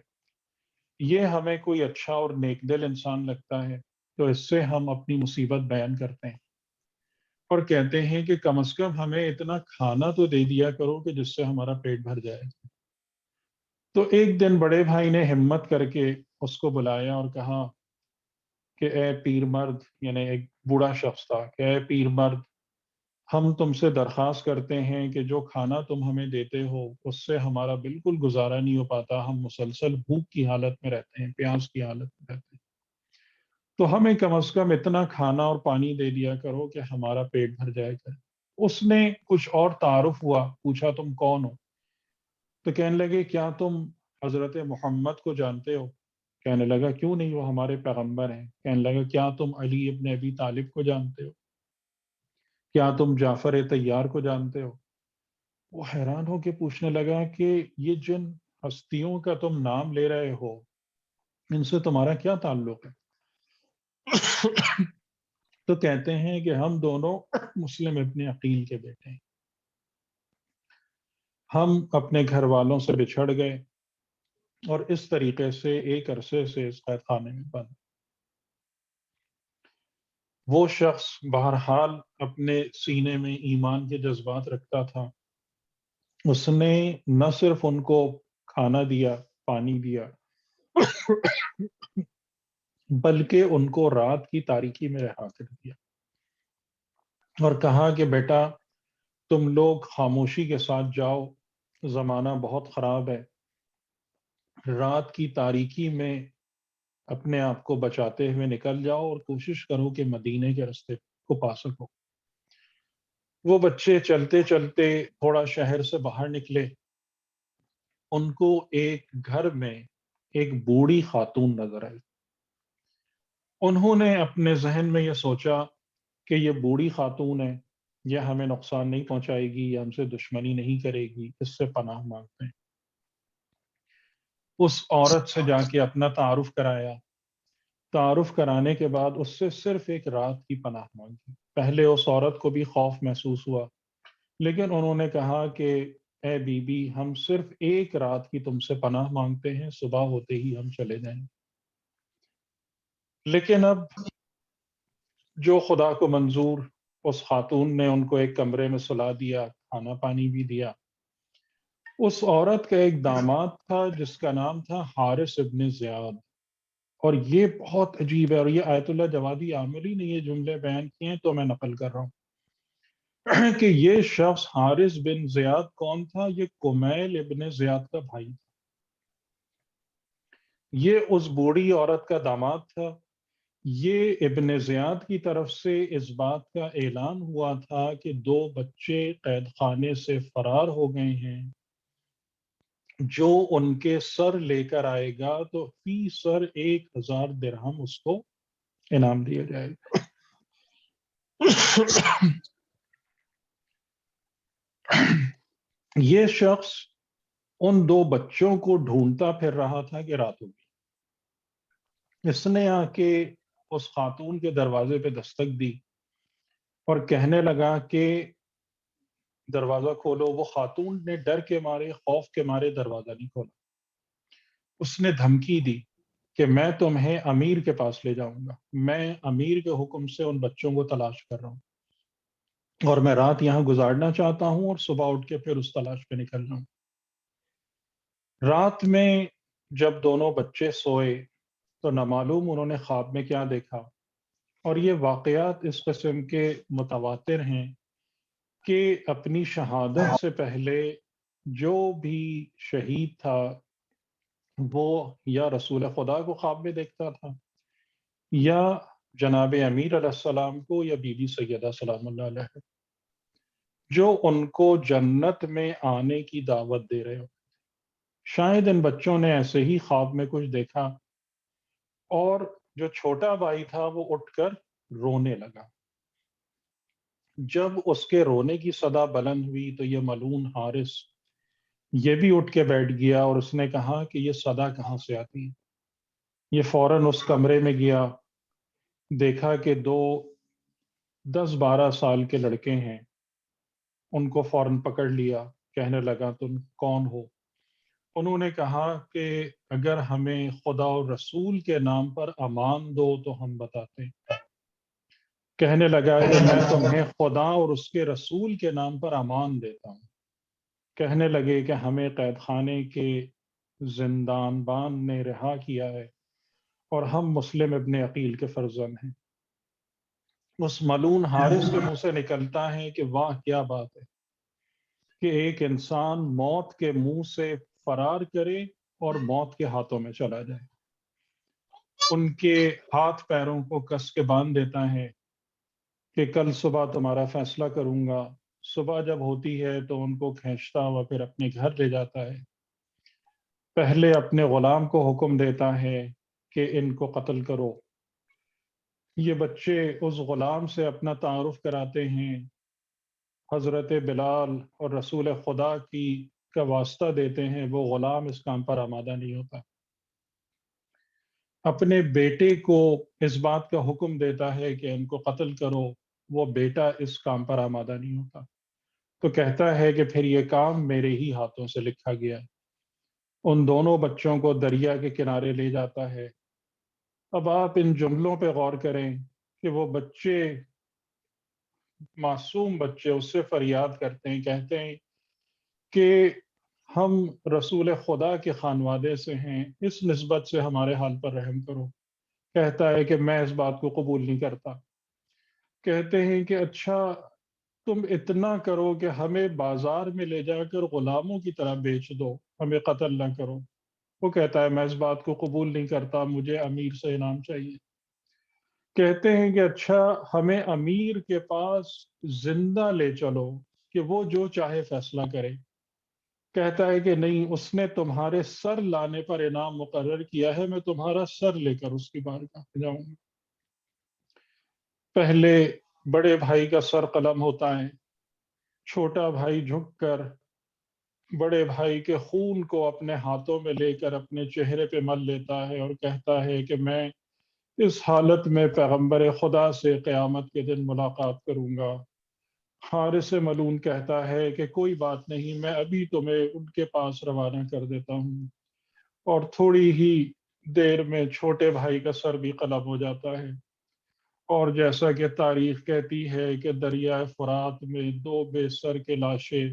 یہ ہمیں کوئی اچھا اور نیک دل انسان لگتا ہے، تو اس سے ہم اپنی مصیبت بیان کرتے ہیں اور کہتے ہیں کہ کم از کم ہمیں اتنا کھانا تو دے دیا کرو کہ جس سے ہمارا پیٹ بھر جائے۔ تو ایک دن بڑے بھائی نے ہمت کر کے اس کو بلایا اور کہا کہ اے پیر مرد، یعنی ایک بوڑھا شخص تھا، کہ اے پیر مرد، ہم تم سے درخواست کرتے ہیں کہ جو کھانا تم ہمیں دیتے ہو اس سے ہمارا بالکل گزارا نہیں ہو پاتا، ہم مسلسل بھوک کی حالت میں رہتے ہیں، پیاس کی حالت میں رہتے ہیں، تو ہمیں کم از کم اتنا کھانا اور پانی دے دیا کرو کہ ہمارا پیٹ بھر جائے کرے۔ اس نے کچھ اور تعارف ہوا، پوچھا تم کون ہو؟ تو کہنے لگے کیا تم حضرت محمد کو جانتے ہو؟ کہنے لگا کیوں نہیں، وہ ہمارے پیغمبر ہیں۔ کہنے لگا کیا تم علی ابن ابی طالب کو جانتے ہو؟ کیا تم جعفر طیار کو جانتے ہو؟ وہ حیران ہو کے پوچھنے لگا کہ یہ جن ہستیوں کا تم نام لے رہے ہو ان سے تمہارا کیا تعلق ہے؟ تو کہتے ہیں کہ ہم دونوں مسلم ابن عقیل کے بیٹے ہیں، ہم اپنے گھر والوں سے بچھڑ گئے اور اس طریقے سے ایک عرصے سے اس قید خانے میں بند۔ وہ شخص بہرحال اپنے سینے میں ایمان کے جذبات رکھتا تھا، اس نے نہ صرف ان کو کھانا دیا، پانی دیا، بلکہ ان کو رات کی تاریکی میں رہا کر دیا اور کہا کہ بیٹا تم لوگ خاموشی کے ساتھ جاؤ، زمانہ بہت خراب ہے، رات کی تاریکی میں اپنے آپ کو بچاتے ہوئے نکل جاؤ اور کوشش کرو کہ مدینے کے راستے کو پا سکو۔ وہ بچے چلتے چلتے تھوڑا شہر سے باہر نکلے، ان کو ایک گھر میں ایک بوڑھی خاتون نظر آئی۔ انہوں نے اپنے ذہن میں یہ سوچا کہ یہ بوڑھی خاتون ہے، یہ ہمیں نقصان نہیں پہنچائے گی، یہ ہم سے دشمنی نہیں کرے گی، اس سے پناہ مانگتے ہیں۔ اس عورت سے جا کے اپنا تعارف کرایا، تعارف کرانے کے بعد اس سے صرف ایک رات کی پناہ مانگی۔ پہلے اس عورت کو بھی خوف محسوس ہوا، لیکن انہوں نے کہا کہ اے بی بی، ہم صرف ایک رات کی تم سے پناہ مانگتے ہیں، صبح ہوتے ہی ہم چلے جائیں گے۔ لیکن اب جو خدا کو منظور، اس خاتون نے ان کو ایک کمرے میں سلا دیا، کھانا پانی بھی دیا۔ اس عورت کا ایک داماد تھا جس کا نام تھا حارث ابن زیاد، اور یہ بہت عجیب ہے، اور یہ آیت اللہ جوادی عامری نے یہ جملے بیان کیے ہیں تو میں نقل کر رہا ہوں کہ یہ شخص حارث بن زیاد کون تھا؟ یہ کمیل ابن زیاد کا بھائی تھا، یہ اس بوڑھی عورت کا داماد تھا۔ یہ ابن زیاد کی طرف سے اس بات کا اعلان ہوا تھا کہ 2 بچے قید خانے سے فرار ہو گئے ہیں، جو ان کے سر لے کر آئے گا تو فی سر 1000 درہم اس کو انعام دیا جائے گا۔ یہ شخص ان 2 بچوں کو ڈھونڈتا پھر رہا تھا کہ رات ہو گئی۔ اس نے آ کے اس خاتون کے دروازے پہ دستک دی اور کہنے لگا کہ دروازہ کھولو۔ وہ خاتون نے ڈر کے مارے، خوف کے مارے دروازہ نہیں کھولا۔ اس نے دھمکی دی کہ میں تمہیں امیر کے پاس لے جاؤں گا، میں امیر کے حکم سے ان بچوں کو تلاش کر رہا ہوں۔ اور میں رات یہاں گزارنا چاہتا ہوں اور صبح اٹھ کے پھر اس تلاش پہ نکل جاؤں۔ رات میں جب دونوں بچے سوئے تو نہ معلوم انہوں نے خواب میں کیا دیکھا، اور یہ واقعات اس قسم کے متواتر ہیں کہ اپنی شہادت سے پہلے جو بھی شہید تھا وہ یا رسول خدا کو خواب میں دیکھتا تھا، یا جناب امیر علیہ السلام کو، یا بی بی سیدہ سلام اللہ علیہ، جو ان کو جنت میں آنے کی دعوت دے رہے ہو۔ شاید ان بچوں نے ایسے ہی خواب میں کچھ دیکھا، اور جو چھوٹا بھائی تھا وہ اٹھ کر رونے لگا۔ جب اس کے رونے کی صدا بلند ہوئی تو یہ ملعون حارث یہ بھی اٹھ کے بیٹھ گیا، اور اس نے کہا کہ یہ صدا کہاں سے آتی ہے۔ یہ فوراً اس کمرے میں گیا، دیکھا کہ دو 10-12 سال کے لڑکے ہیں، ان کو فوراً پکڑ لیا، کہنے لگا تم کون ہو؟ انہوں نے کہا کہ اگر ہمیں خدا اور رسول کے نام پر امان دو تو ہم بتاتے ہیں۔ کہنے لگا کہ میں تمہیں خدا اور اس کے رسول کے نام پر امان دیتا ہوں۔ کہنے لگے کہ ہمیں قید خانے کے زندان بان نے رہا کیا ہے، اور ہم مسلم ابن عقیل کے فرزند ہیں۔ اس ملعون حارث کے منہ سے نکلتا ہے کہ واہ کیا بات ہے کہ ایک انسان موت کے منہ سے فرار کرے اور موت کے ہاتھوں میں چلا جائے۔ ان کے ہاتھ پیروں کو کس کے باندھ دیتا ہے کہ کل صبح تمہارا فیصلہ کروں گا۔ صبح جب ہوتی ہے تو ان کو کھینچتا ہوا پھر اپنے گھر لے جاتا ہے۔ پہلے اپنے غلام کو حکم دیتا ہے کہ ان کو قتل کرو۔ یہ بچے اس غلام سے اپنا تعارف کراتے ہیں، حضرت بلال اور رسول خدا کی کا واسطہ دیتے ہیں، وہ غلام اس کام پر آمادہ نہیں ہوتا۔ اپنے بیٹے کو اس بات کا حکم دیتا ہے کہ ان کو قتل کرو، وہ بیٹا اس کام پر آمادہ نہیں ہوتا، تو کہتا ہے کہ پھر یہ کام میرے ہی ہاتھوں سے لکھا گیا ہے۔ ان دونوں بچوں کو دریا کے کنارے لے جاتا ہے۔ اب آپ ان جملوں پہ غور کریں کہ وہ بچے، معصوم بچے، اس سے فریاد کرتے ہیں، کہتے ہیں کہ ہم رسول خدا کے خانوادے سے ہیں، اس نسبت سے ہمارے حال پر رحم کرو۔ کہتا ہے کہ میں اس بات کو قبول نہیں کرتا۔ کہتے ہیں کہ اچھا تم اتنا کرو کہ ہمیں بازار میں لے جا کر غلاموں کی طرح بیچ دو، ہمیں قتل نہ کرو۔ وہ کہتا ہے میں اس بات کو قبول نہیں کرتا، مجھے امیر سے انعام چاہیے۔ کہتے ہیں کہ اچھا ہمیں امیر کے پاس زندہ لے چلو کہ وہ جو چاہے فیصلہ کرے۔ کہتا ہے کہ نہیں، اس نے تمہارے سر لانے پر انعام مقرر کیا ہے، میں تمہارا سر لے کر اس کی بارگاہ میں جاؤں گا۔ پہلے بڑے بھائی کا سر قلم ہوتا ہے، چھوٹا بھائی جھک کر بڑے بھائی کے خون کو اپنے ہاتھوں میں لے کر اپنے چہرے پہ مل لیتا ہے اور کہتا ہے کہ میں اس حالت میں پیغمبر خدا سے قیامت کے دن ملاقات کروں گا۔ حارث ملعون کہتا ہے کہ کوئی بات نہیں، میں ابھی تمہیں ان کے پاس روانہ کر دیتا ہوں، اور تھوڑی ہی دیر میں چھوٹے بھائی کا سر بھی قلم ہو جاتا ہے۔ اور جیسا کہ تاریخ کہتی ہے کہ دریائے فرات میں دو بے سر کے لاشیں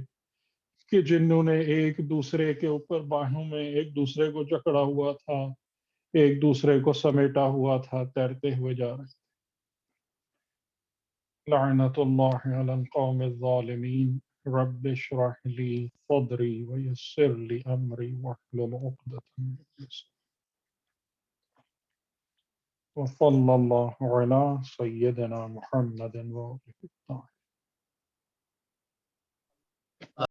کہ جنہوں نے ایک دوسرے کے اوپر باہوں میں ایک دوسرے کو جکڑا ہوا تھا، ایک دوسرے کو سمیٹا ہوا تھا، تیرتے ہوئے جا رہے تھے۔ لعنت اللہ علی القوم الظالمین۔ رب اشرح لی صدری ویسر لی امری واحلل عقدۃ من لسانی۔ وصلی اللہ علی سیدنا محمد وآلہ الطاہرین۔